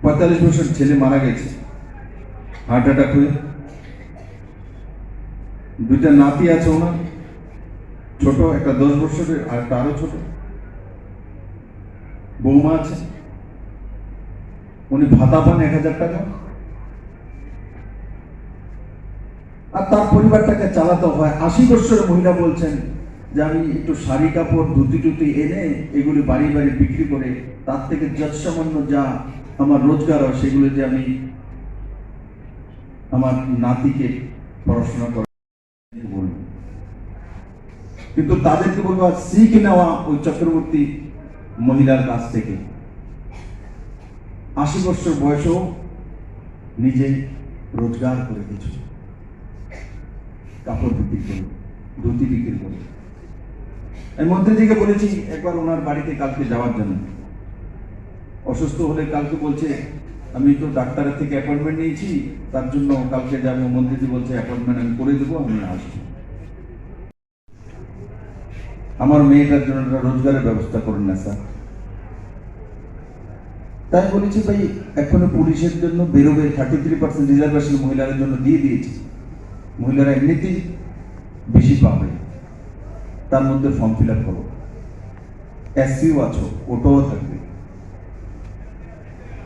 45 বছর ছেলে মারা গেছে হার্ট অ্যাটাক হয়ে। 2টা নাতি আছে ওনার, ছোট, একটা 10 বছরের আর একটা আরো ছোট। বৌমা আছে, উনি ভাতা পান 1000 টাকা, আর তার পরিবারটাকে চালাতে হয়। 80 বছরের মহিলা বলছেন যে আমি একটু শাড়ি কাপড় ধুতি টুতি এনে এগুলি বাড়ি বাড়ি বিক্রি করে তার থেকে যৎসামান্য যা আমার রোজগার হয় সেগুলো দিয়ে আমি আমার নাতিকে পড়াশোনা করে বলব। কিন্তু তাদেরকে বলবো শিখ নেওয়া ওই চক্রবর্তী মহিলার কাছ থেকে। 80 বছর বয়সেও নিজে রোজগার করে কিছু, কাপড় বিক্রি করে, ধুতি বিক্রি করে। আমি মন্ত্রীজিকে বলেছি একবার ওনার বাড়িতে কালকে যাওয়ার জন্য। অসুস্থ হলে কালকে বলছে আমি তো ডাক্তারের থেকে অ্যাপয়েন্টমেন্ট নিয়েছি, তার জন্য কালকে যাবো। মন্ত্রীজি বলছে অ্যাপয়েন্টমেন্ট আমি করে দেবো, আমি আসবো। আমার মেয়েটার জন্য একটা রোজগারের ব্যবস্থা করুন না স্যার। তাই বলেছি ভাই এখনো পুলিশের জন্য বেরোবে 33% রিজার্ভেশন মহিলাদের জন্য দিয়ে দিয়েছি। মহিলারা এমনিতেই বেশি পাবে, তার মধ্যে ফর্ম ফিল আপ করো। এসসিও আছো, ওটাও থাকবে।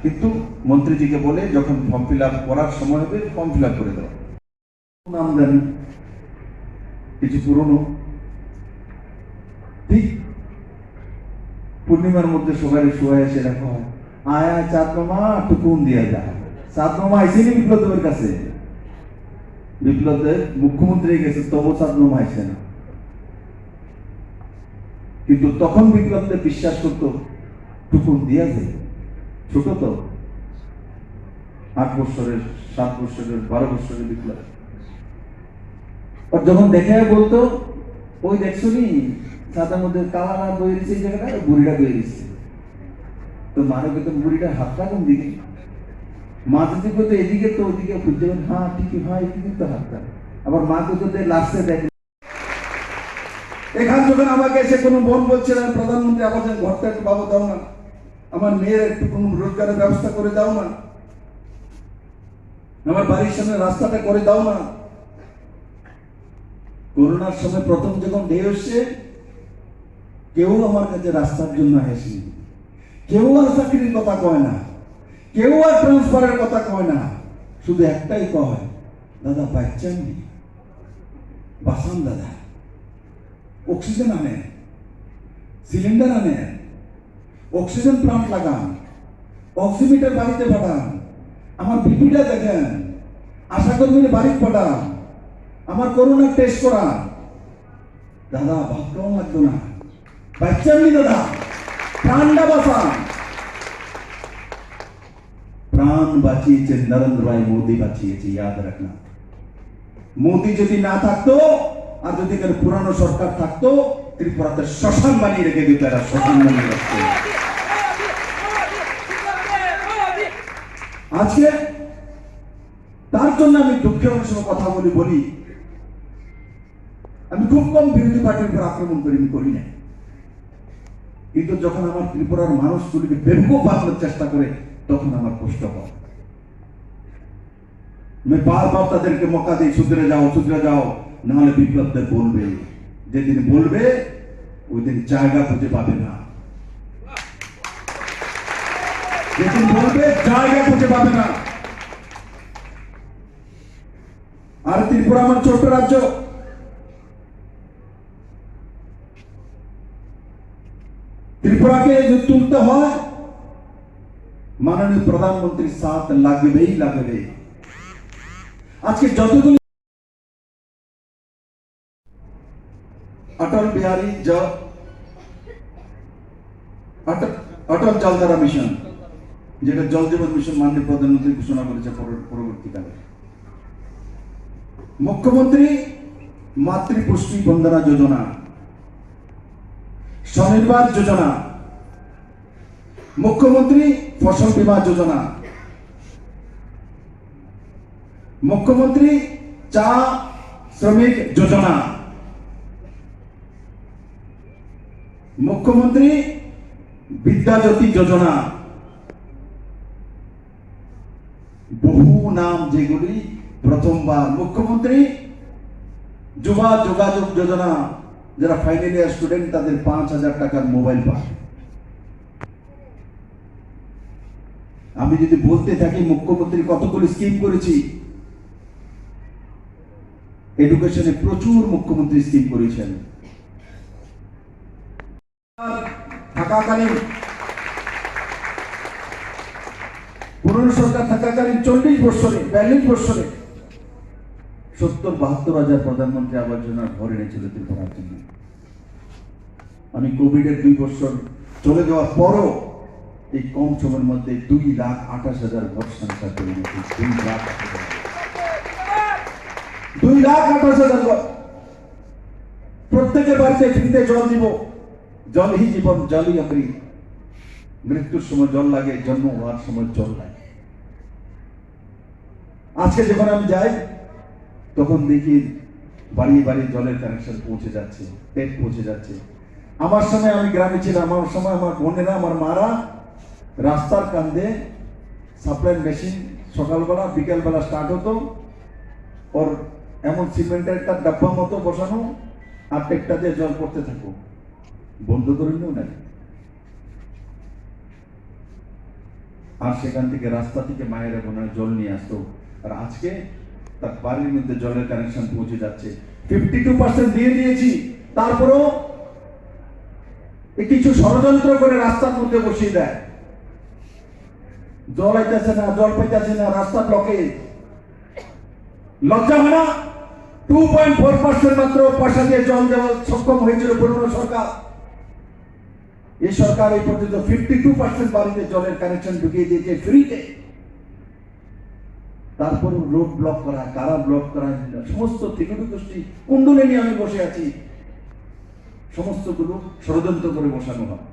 কিন্তু মন্ত্রীজিকে বলে যখন ফর্ম ফিল আপ করার সময় হবে ফর্ম ফিল আপ করে দেওয়া। নাম জানি কিছু পুরনো, ঠিক পূর্ণিমার মধ্যে সবাই শোয়া এসে রাখা হয়, আয় আয় চাঁদ মামা টুকুন দিয়া যায়। চাঁদ মামা আইসেনি বিপ্লবের কাছে, বিপ্লবের মুখ্যমন্ত্রী গেছে, তবু চাঁদ মামা আইসে না। কিন্তু তখন বিপ্লবকে বিশ্বাস করতো টুকুন দিয়া যায়, ছোট তো 8 বছরের 7 বছরের 12 বছরের বিপ্লব। আর যখন দেখে বলতো ওই দেখছো নি ছাতার মধ্যে কালা বয়ে দিচ্ছে, এই জায়গাটা বুড়িটা বয়ে দিচ্ছে, তো মারো কিন্তু বুড়িটা হাতটা কোন দিকে, মা যদি বলতো এদিকে তো ওইদিকে খুঁজতে, হ্যাঁ ঠিকই, হ্যাঁ এদিকে তো হাতটা। আবার মা কিন্তু লাস্টে দেখ। এখান যখন আমাকে এসে কোনো বোন বলছিলেন প্রধানমন্ত্রী আবার ঘরটা একটু বাবু দাও না, আমার মেয়ের একটু কোনো রোজগারের ব্যবস্থা করে দাও না, আমার বাড়ির সামনে রাস্তাটা করে দাও না। করোনার সময় প্রথম যখন ঢেউ এসছে, কেউ আমার কাছে রাস্তার জন্য আসেনি, কেউ আর চাকরির কথা কয় না, কেউ আর ট্রান্সফারের কথা কয় না, শুধু একটাই কয়, দাদা বাচ্চান বাসান, দাদা অক্সিজেন আনেন, সিলিন্ডার আনেন, অক্সিজেন প্লান্ট লাগান, অক্সিমিটার বাড়িতে পাঠান, আমার বিপিটা দেখেন, আশাকর্মীর বাড়ি পাঠান, আমার করোনা টেস্ট করান। দাদা ভাবতেও লাগতো না, বাচ্চানি দাদা প্রাণটা বাঁচান। প্রাণ বাঁচিয়েছে নরেন্দ্র ভাই মোদী, বাঁচিয়েছে, ইয়াদ রাখনা। মোদী যদি না থাকতো আর যদি পুরানো সরকার থাকতো, ত্রিপুরাতে শ্মশান বানিয়ে রেখে দিত, এরা শ্মশান বানিয়ে রাখতো। আজকে তার জন্য আমি দুঃখের সঙ্গে কথা বলি, আমি খুব কম বিরোধী পার্টির উপর আক্রমণ করি না, কিন্তু যখন আমার ত্রিপুরার মানুষগুলিকে বেকুব বানানোর চেষ্টা করে তখন আমার কষ্ট হয়। আমি বারবার তাদেরকে মক্কা দিই, সুধরে যাও, নাহলে বিপ্লবদের বলবে, যেদিন বলবে ওই দিন জায়গা খুঁজে পাবে না, যেদিন বলবে জায়গা খুঁজে পাবে না। আর ত্রিপুরা আমার ছোট্ট রাজ্য, ত্রিপুরাকে যদি তুলতে হয় মাননীয় প্রধানমন্ত্রীর সাথ লাগবেই লাগবে। আজকে যতগুলি অটল বিহারী অটল জলধারা মিশন, যেটা জল জীবন মিশন মাননীয় প্রধানমন্ত্রী ঘোষণা করেছে পরবর্তীকালে, মুখ্যমন্ত্রী মাতৃপুষ্টি বন্দনা যোজনা, স্বনির্ভর যোজনা, মুখ্যমন্ত্রী ফসল বীমা যোজনা, মুখ্যমন্ত্রী চা শ্রমিক যোজনা, মুখ্যমন্ত্রী বিদ্যাজ্যোতি যোজনা, বহু নাম যেগুলি প্রথমবার। মুখ্যমন্ত্রী যুবা যোগাযোগ যোজনা, যারা ফাইনাল ইয়ার স্টুডেন্ট তাদের 5,000 টাকার মোবাইল পায়। আমি যদি বলতে থাকি মুখ্যমন্ত্রী কতগুলি স্কিম করেছি, এডুকেশনে প্রচুর মুখ্যমন্ত্রী স্কিম করেছেন। থাকাকালীন পুরনো সরকার থাকাকালীন 40 বছরে 42 বছরে 70-72 প্রধানমন্ত্রী আবাস যোজনার ঘর এনেছিল ত্রিপুরার জন্য। আমি কোভিডের 2 বছর চলে যাওয়ার পরও এই কম সময়ের মধ্যে 2,28,000 ঘর সংখ্যা করে এনেছি। 2,28,000। 2,28,000 ঘর। প্রত্যেকের বাড়িতে ফ্রিতে জল দিব। জলই জীবন, জলই অমৃত। মৃত্যুর সময় জল লাগে, জন্ম হওয়ার সময় জল লাগে। আজকে যখন আমি যাই তখন দেখি বাড়ি বাড়ি জলের কানেকশন পৌঁছে যাচ্ছে, পেট পৌঁছে যাচ্ছে। আমার সময় আমি গ্রামে ছিলাম, আমার সময় আমার বোনেরা, আমার মারা রাস্তার কান্দে সাপ্লাই মেশিন সকালবেলা বিকেলবেলা স্টার্ট হতো, ওর এমন সিমেন্টের একটা ডাব্বা মতো বসানো, আর টেকটা দিয়ে জল পড়তে থাকো, বন্ধ করে নিও না। আর সেখান থেকে রাস্তা থেকে মায়েরা বোনেরা জল নিয়ে আসতো। আর আজকে তার বাড়ির মধ্যে জলের কানেকশন পৌঁছে যাচ্ছে। 52% দিয়ে দিয়েছি, তারপরেও কিছু ষড়যন্ত্র করে রাস্তার মধ্যে বসিয়ে দেয়। জল আইতেছে না, জল পাইতেছে না, রাস্তা ব্লকে। লজ্জা হয় না? 2.4% মাত্র পয়সা দিয়ে জল দেওয়া সক্ষম হয়েছিল পুরনো সরকার। এই সরকার এই পর্যন্ত 52% বাড়িতে জলের কানেকশন ঢুকিয়ে দিয়েছে ফ্রিতে। তারপর রোড ব্লক করা, কারা ব্লক করা, সমস্ত তৃণমূল গোষ্ঠী কুণ্ডলে নিয়ে আমি বসে আছি, সমস্তগুলো ষড়যন্ত্র করে বসানো হয়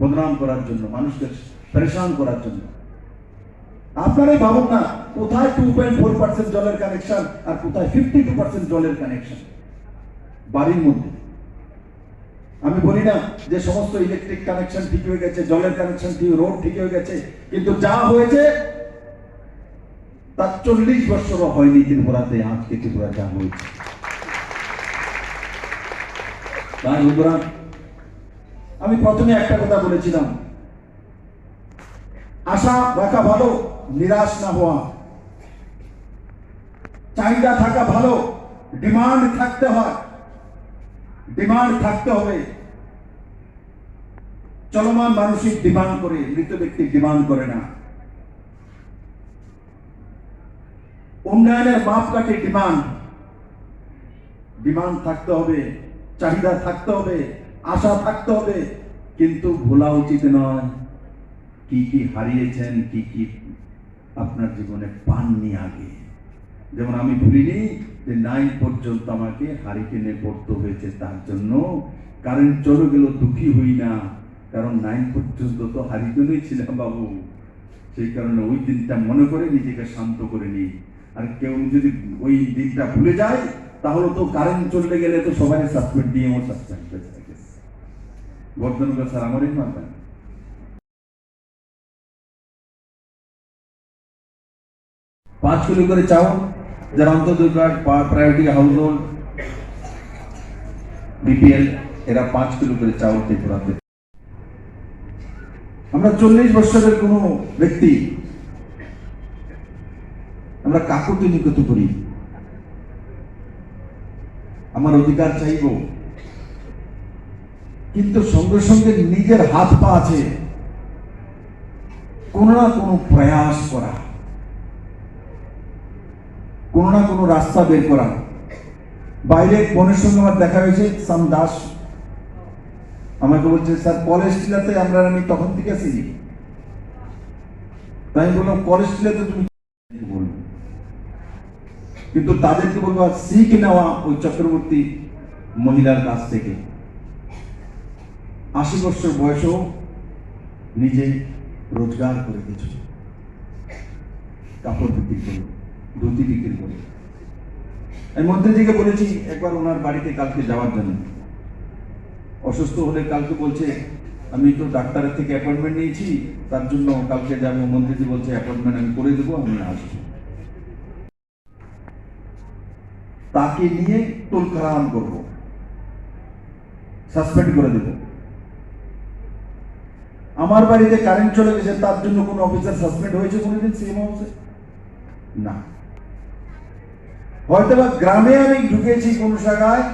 বদনাম করার জন্য, মানুষকে পরেশান করার জন্য। আপনারাই ভাবুন না, কোথায় 2.4% জলের কানেকশন আর কোথায় 52% জলের কানেকশন বাড়ির মধ্যে। আমি বলি না যে সমস্ত ইলেকট্রিক কানেকশন ঠিক হয়ে গেছে, জলের কানেকশন ঠিক, রোড ঠিক হয়ে গেছে, কিন্তু যা হয়েছে তার 40 বছরও হয়নি ত্রিপুরাতে। আজকে ত্রিপুরা যা হয়েছে, তাই বন্ধুরা, আমি প্রথমে একটা কথা বলেছিলাম, আশা রাখা ভালো, নিরাশ না হওয়া। চাহিদা থাকা ভালো, ডিমান্ড থাকতে হয়, ডিমান্ড থাকতে হবে। চলমান মানসিক ডিমান্ড করে, মৃত ব্যক্তি ডিমান্ড করে না। উন্নয়নের মাপকাঠি ডিমান্ড। ডিমান্ড থাকতে হবে, চাহিদা থাকতে হবে, আশা থাকতে হবে, কিন্তু ভোলা উচিত নয় কি কি হারিয়েছেন, কি কি আপনার জীবনে পাননি আগে। যেমন আমি ভুলিনি যে 9 পর্যন্ত আমাকে হারিকেনে পড়তে হয়েছে, তার জন্য কারেন্ট চলে গেল দুঃখী হই না, কারণ 9 পর্যন্ত তো হারিকেনেই ছিলাম বাবু। সেই কারণে ওই দিনটা মনে করে নিজেকে শান্ত করে নিই। আর কেউ যদি ওই দিনটা ভুলে যায়, তাহলে তো কারেন্ট চলে গেলে তো সবাই সাসপেন্ড দিয়ে আমার সাসপেন্ড হয়ে থাকে। বর্ধনগর স্যার আমারই মানবেন। 5 কিলো করে চাউল, যারা অন্তর্দয় প্রায়োরিটি হাউস হোল্ড বিপিএল, এরা 5 কিলো করে চাউল ত্রিপুরাতে। আমরা 40 বছরের কোনো ব্যক্তি আমরা কাকুতি নিকট করি, আমার অধিকার চাইব, কিন্তু সঙ্গে সঙ্গে নিজের হাত পা আছে কোনো না কোনো প্রয়াস করা, কোনো না কোনো রাস্তা বের করা। বাইরে বোনের সঙ্গে আমার দেখা হয়েছে, সাম দাস আমাকে বলছে, স্যার কলেজ টিলাতে আমি তখন থেকে চিনি। তাই বললাম, কলেজ টিলাতে তুমি বলবো, কিন্তু তাদেরকে বলবো শিখ নেওয়া ওই চক্রবর্তী মহিলার কাছ থেকে। 80 বছর বয়সেও নিজে রোজগার করে কিছু, কাপড় বিক্রি করে, ধুতি বিক্রি করে। আমি মন্ত্রীজিকে বলেছি একবার ওনার বাড়িতে কালকে যাওয়ার জন্য। অসুস্থ হলে কালকে বলছে, আমি তো ডাক্তারের থেকে অ্যাপয়েন্টমেন্ট নিয়েছি, তার জন্য কালকে যাবো। মন্ত্রীজি বলছে অ্যাপয়েন্টমেন্ট আমি করে দেবো, আমি আসবো। তাকে নিয়ে তুলকালাম করবো, সাসপেন্ড করে দেব। আমার বাড়িতে কারেন্ট চলে গেছে, তার জন্য কোন অফিসার সাসপেন্ড হয়েছে কোনোদিন সিএম হাউসে? না। হয়তো বা গ্রামে আমি ঢুকেছি কোন জায়গায়,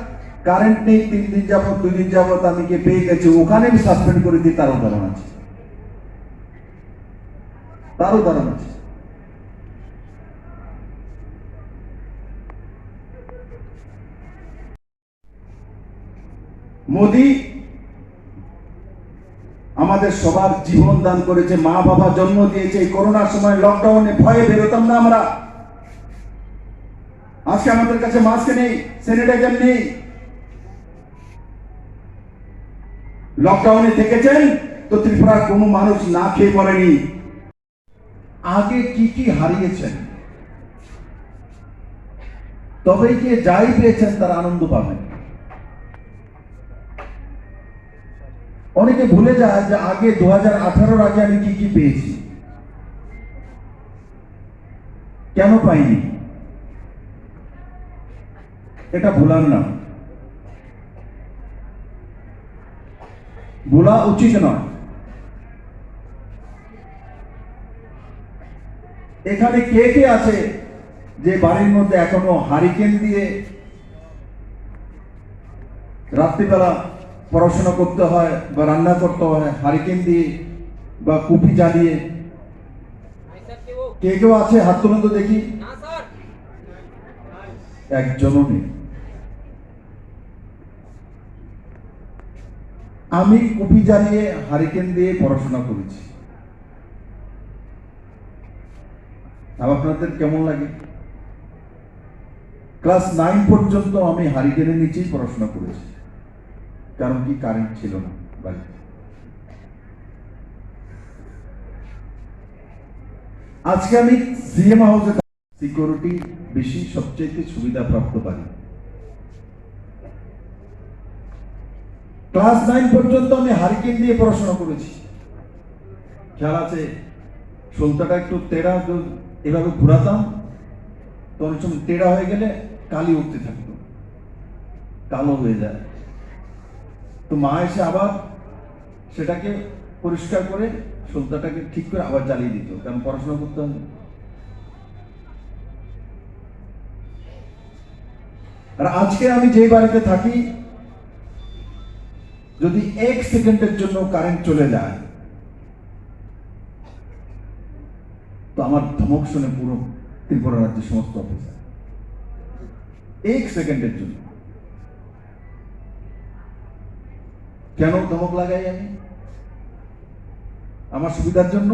কারেন্ট নেই, 3 দিন যাবত 2 দিন যাবত আমি কে পেয়ে গেছি, ওখানে আমি সাসপেন্ড করে দিই, তার উদাহরণ আছে, তার উদাহরণ আছে। মোদি আমাদের সবার জীবন দান করেছে, মা বাবা জন্ম দিয়েছে। এই করোনার সময় লকডাউনে ভয়ে বেরোতাম না আমরা, আজকে আমাদের কাছে মাস্ক নেই, স্যানিটাইজার নেই। লকডাউনে থেকেছেন তো ত্রিপুরার কোনো মানুষ না খেয়ে পড়েনি। আগে কি কি হারিয়েছেন, তবেই কি যাই পেয়েছেন তার আনন্দ পাবেন। অনেকে ভুলে যায় যে আগে 2018 আগে আমি কি কি পেয়েছি, কেন পাইনি। এটা ভুলার না, ভোলা উচিত নয়। এখানে কে কে আছে যে বাড়ির মধ্যে এখনো হারিকেন দিয়ে রাত্রিবেলা পড়াশোনা করতে হয় বা রান্না করতে হয় হারিকেন দিয়ে বা কুপি জ্বালিয়ে? কে কেউ আছে? হাত তুলুন তো দেখি। একজনও নেই। আমি কুপি জ্বালিয়ে হারিকেন দিয়ে পড়াশোনা করেছি। আপনাদের কেমন লাগে? ক্লাস 9 পর্যন্ত আমি হারিকেনের নিচেই পড়াশোনা করেছি, কারণ কি কারেন্ট ছিল না বাড়িতে। আজকে আমি সিএম হাউসে সিকিউরিটি বেশি, সবচেয়ে সুবিধা প্রাপ্ত পারি। ক্লাস 9 পর্যন্ত আমি হারিকেন দিয়ে পড়াশোনা করেছি। খেয়াল আছে, সলতাটা একটু তেড়া এভাবে ঘুরাতাম তো অনেক সময় টেড়া হয়ে গেলে কালি উঠতে থাকতো, কালো হয়ে যায়। তো মা এসে আবার সেটাকে পরিষ্কার করে সলতাটাকে ঠিক করে আবার জ্বালিয়ে দিত, কারণ পড়াশোনা করতে হবে। আর আজকে আমি যে বাড়িতে থাকি, যদি 1 সেকেন্ডের জন্য কারেন্ট চলে যায় তো আমার ধমক শুনে পুরো ত্রিপুরা রাজ্যের সমস্ত অফিসার 1 সেকেন্ডের জন্য। কেন ধমক লাগাই আমি? আমার সুবিধার জন্য।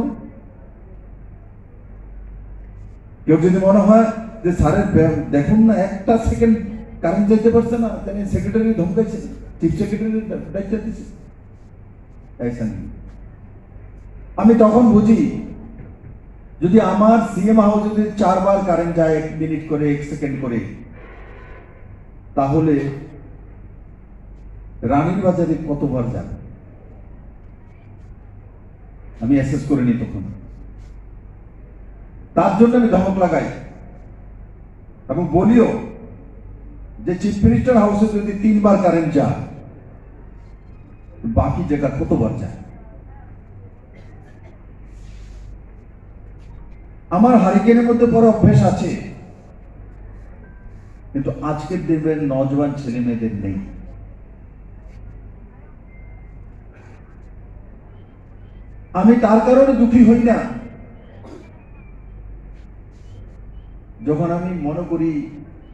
কেউ যদি মনে হয় যে স্যারের দেখুন না একটা সেকেন্ড কারেন্ট যেতে পারছে না, তাই সেক্রেটারি ধমকাইছে, চিফ সেক্রেটারি দায়িত্ব দিচ্ছে, আমি তখন বুঝি যদি আমার সিএম হাউসে যদি 4 বার কারেন্ট যায় 1 মিনিট করে 1 সেকেন্ড করে, তাহলে রানীর বাজারে কতবার যাবে আমি অ্যাসেস করে নিই তখন। তার জন্য আমি ধমক লাগাই এবং বলিও যে চিফ মিনিস্টার হাউসে যদি 3 বার কারেন্ট যায়, বাকি জায়গা কতবার যায়। আমার হারিকেনের মধ্যে বড় অভ্যেস আছে, কিন্তু আজকের দিনের নজওয়ান ছেলে মেয়েদের নেই। আমি তার কারণে দুঃখী হই না যখন আমি মনে করি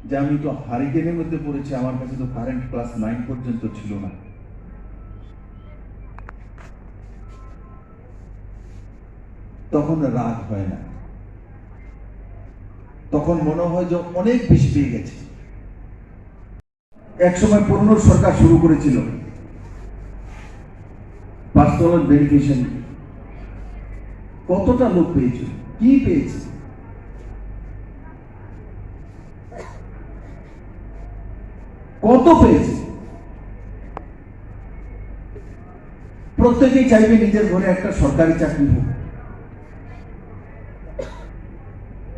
যে আমি তো হারিকেনের মধ্যে পড়েছি, আমার কাছে তো কারেন্ট ক্লাস 9 পর্যন্ত ছিল না। তখন রাগ হয় না, তখন মনে হয় যে অনেক বেশি পেয়ে গেছে। এক সময় পুরনো সরকার শুরু করেছিল পার্সোনাল বেনিফিশিয়ারি। কতটা লোক পেয়েছে, কি পেয়েছে? কত পেয়েছে? প্রত্যেকেই চাইবে নিজের ঘরে একটা সরকারি চাকরি হোক,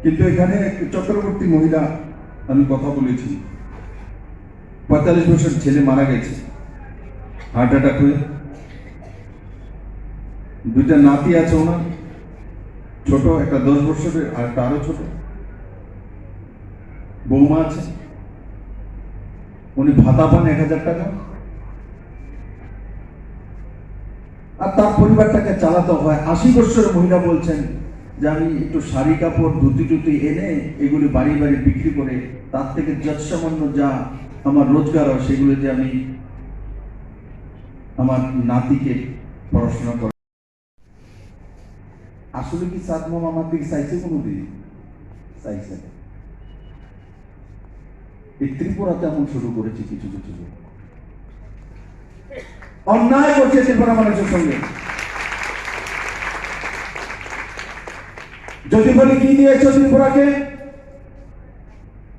কিন্তু এখানে চক্রবর্তী মহিলা আমি কথা বলেছি, 45 বছর ছেলে মারা গেছে হার্ট অ্যাটাক হয়ে। 2টা নাতি আছে ওনার, ছোট, একটা 10 বছরের আর একটা আরো ছোট। বৌমা আছে, উনি ভাতা পান 1000 টাকা, আর তার পরিবারটাকে চালাতে হয়। 80 বছরের মহিলা বলছেন যে আমি একটু শাড়ি কাপড় ধুতি টুতি এনে এগুলি বাড়ি বাড়ি বিক্রি করে তার থেকে যৎসামান্য যা আমার রোজগার হয় সেগুলো যে আমি আমার নাতিকে পড়াশোনা করে। আসলে কি সাদমম আমার দিকে চাইছে কোনোদিন? চাইছে। এই ত্রিপুরাতে এমন শুরু করেছে কিছু কিছু লোক। অন্যায় করছে ত্রিপুরা মানুষের সঙ্গে। যদি বলি কি দিয়েছ ত্রিপুরাকে,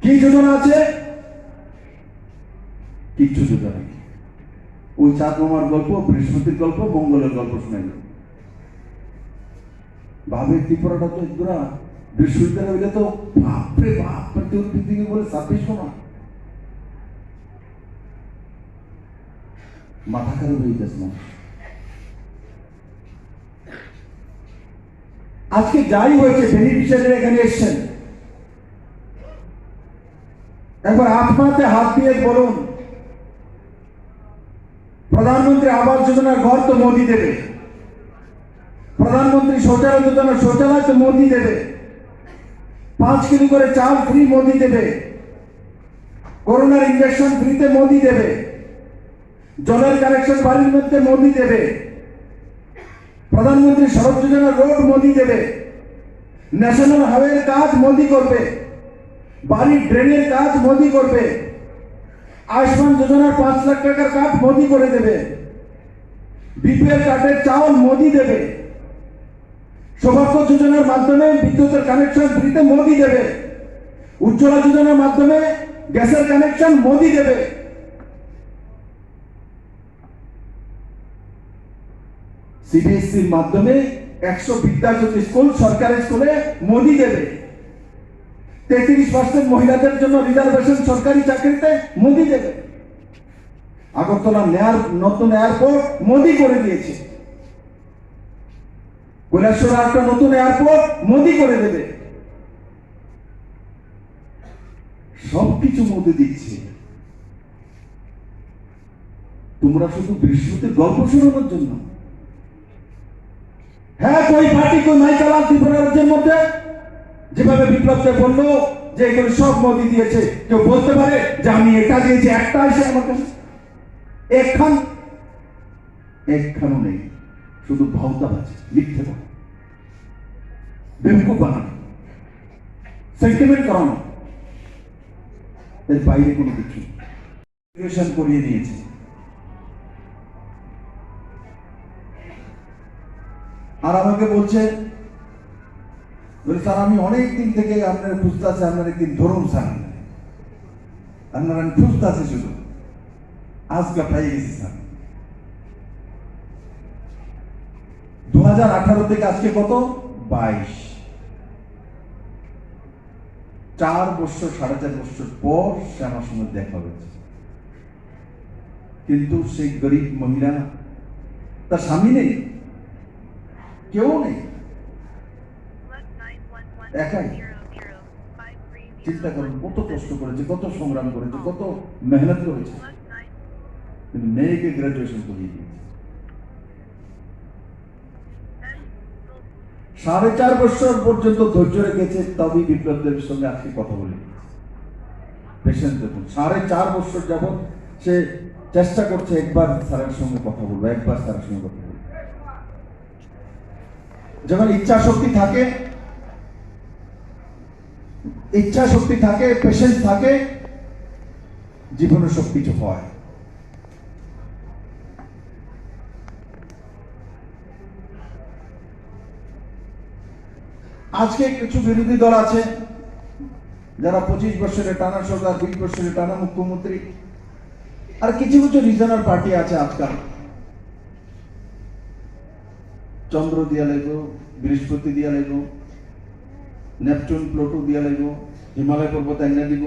কি যোজনা আছে, কিচ্ছু যোজনা নেই। ওই চাঁদ মামার গল্প, বৃহস্পতির গল্প, মঙ্গলের গল্প শোনাই। ভাবে ত্রিপুরাটা তো একদরা বিশ্ববিদ্যালয় হইলে তো বাপরে বাপ, পৃথিবী বলে 26 না, মাথা খারাপ হয়ে যাচ্ছে না। আজকে যাই হয়েছে, বেনিফিশিয়ারিরা এখানে এসছেন, একবার আত্মাতে হাত দিয়ে বলুন, প্রধানমন্ত্রী আবাস যোজনার ঘর তো মোদি দেবে, প্রধানমন্ত্রী শৌচালয় যোজনার শৌচালয় তো মোদি দেবে, 5 কিলো করে চাল ফ্রি মোদি দেবে, করোনার ইঞ্জেকশন ফ্রিতে মোদি দেবে, জলের কানেকশন বাড়ির মধ্যে মোদি দেবে, প্রধানমন্ত্রী সড়ক যোজনার রোড মোদি দেবে, ন্যাশনাল হাইওয়ের কাজ মোদি করবে, বাড়ির ড্রেনের কাজ মোদি করবে, আয়ুষ্মান যোজনার 5 লাখ টাকার কার্ড মোদি করে দেবে, বিপিএল কার্ডের চাউল মোদি দেবে, সৌভাগ্য যোজনার মাধ্যমে বিদ্যুতের কানেকশন ফ্রিতে মোদি দেবে, উজ্জ্বলা যোজনার মাধ্যমে গ্যাসের কানেকশন মোদি দেবে। সিবিএসসির মাধ্যমে 100 বিদ্যাজ্যোতি স্কুল সরকারি স্কুলে মোদি দেবে, 33% মহিলাদের জন্য রিজার্ভেশন সরকারি চাকরিতে মোদি দেবে, আগরতলা নতুন এয়ারপোর্ট মোদি করে দিয়েছে, কৈলাসহরে একটা নতুন এয়ারপোর্ট মোদি করে দেবে। সবকিছু মোদি দিচ্ছে, তোমরা শুধু বৃহস্পতির গল্প শোনানোর জন্য। হ্যাঁ, কই পার্টি কই নাই চালান ত্রিপুরা রাজ্যের মধ্যে, যেভাবে বিপ্লবকে বললো যে এগুলো সব মোদি দিয়েছে, কেউ বলতে পারে যে আমি এটা দিয়েছি, একটা এসে আমার কাছে একখানও নেই, শুধু ভাওতাবাজ, মিথ্যে কথা, বেবকুফ বানানো, সেন্টিমেন্ট করানো, এর বাইরে কোনো কিছু করিয়ে নিয়েছে। আর আমাকে বলছে, স্যার আমি অনেক দিন থেকে আপনারা খুঁজতে আছে, আপনারা একদিন ধরুন স্যার, আপনারা খুঁজতে আছে শুধু, আজকে পাই গেছি স্যার। 2018 থেকে আজকে কত 22, 4 বছর 4.5 বছর পর সে আমার সঙ্গে দেখা হয়েছে। কিন্তু সেই গরিব মহিলা, তার স্বামী নেই, কেউ নেই, একাই। চিন্তা করুন কত কষ্ট করেছে, কত সংগ্রাম করেছে, কত মেহনত করেছে, কিন্তু মেয়েকে গ্রাজুয়েশন করিয়ে দিয়েছে। 4.5 বছর পর্যন্ত ধৈর্য রেখেছে, তবেই বিপ্লব দেবের সঙ্গে আজকে কথা বলে পেশেন্ট দেখুন। 4.5 বছর যাবৎ সে চেষ্টা করছে একবার স্যারের সঙ্গে কথা বলবো, একবার স্যারের সঙ্গে কথা বলবো। যখন ইচ্ছা শক্তি থাকে, পেশেন্স থাকে, জীবনে সবকিছু হয়। আজকে কিছু বিরোধী দল আছে যারা 25 বছরের টানা সরকার, 20 বছরের টানা মুখ্যমন্ত্রী, আর কিছু কিছু রিজনাল পার্টি আছে আজকাল, চন্দ্র দিয়া লাগবো, বৃহস্পতি দিয়া লাগবো, নেপচুন প্লুটো দিয়া লাগবো, হিমালয় পর্বত এনে দিব,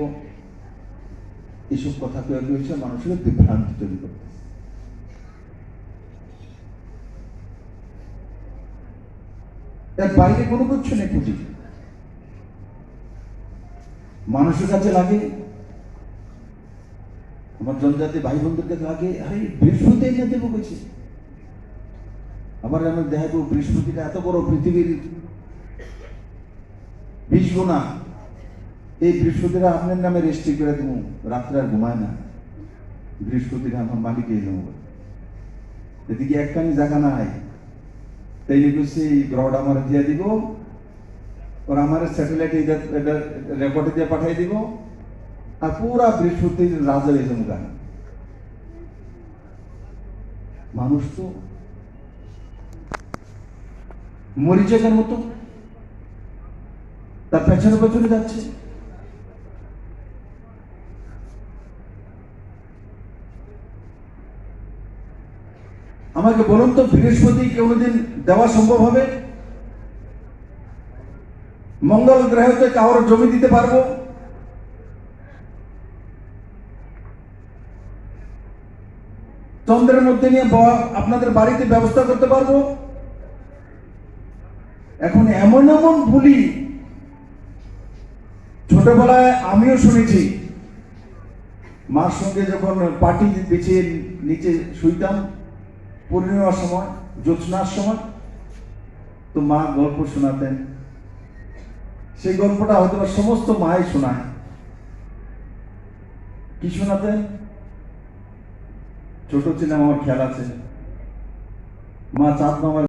এইসব কথা কয়েছে মানুষের বিভ্রান্তি তৈরি করতে। এর বাইরে কোনো কিছু নেই। পুঁজি মানুষের কাছে লাগে, আমার জনজাতি ভাই বোনদের কাছে লাগে, আরে বৃহস্পতি এনে দেবো বলছে। আবার আমি দেখাবো বৃহস্পতিটা এত বড় পৃথিবীর 20 গুণা, এই বৃহস্পতিরা আপনার নামে রেজিস্ট্রি করে দেবো, রাত্রে আর ঘুমায় না, বৃহস্পতিরা আমার মালিকে এলাম। এদিকে একখানি জায়গা না হয়, তাই সেই গ্রহটা আমার দিয়ে দিব, ওর আমার স্যাটেলাইট রেকর্ডে দিয়ে পাঠিয়ে দিব, আর পুরা বৃহস্পতির রাজা এরকম গান। মানুষ তো মরিচের মতো তার পেছনে পেছনে যাচ্ছে। আমাকে বলুন তো, বৃহস্পতি কোনোদিন দেওয়া সম্ভব হবে? মঙ্গল গ্রহতে কারোর জমি দিতে পারবো? চন্দ্রের মধ্যে নিয়ে আপনাদের বাড়িতে ব্যবস্থা করতে পারবো? এখন এমন এমন বলি, ছোটবেলায় আমিও শুনেছি, মার সঙ্গে যখন পাটি বিছিয়ে নিচে শুইতাম পূর্ণিমার সময়, জ্যোৎস্নার সময়, তো মা গল্প শোনাতেন। সেই গল্পটা হয়তো সমস্ত মাই শোনায়। কি শোনাতেন? ছোট ছিলাম, আমার খেয়াল আছে, মা চাঁদ মামার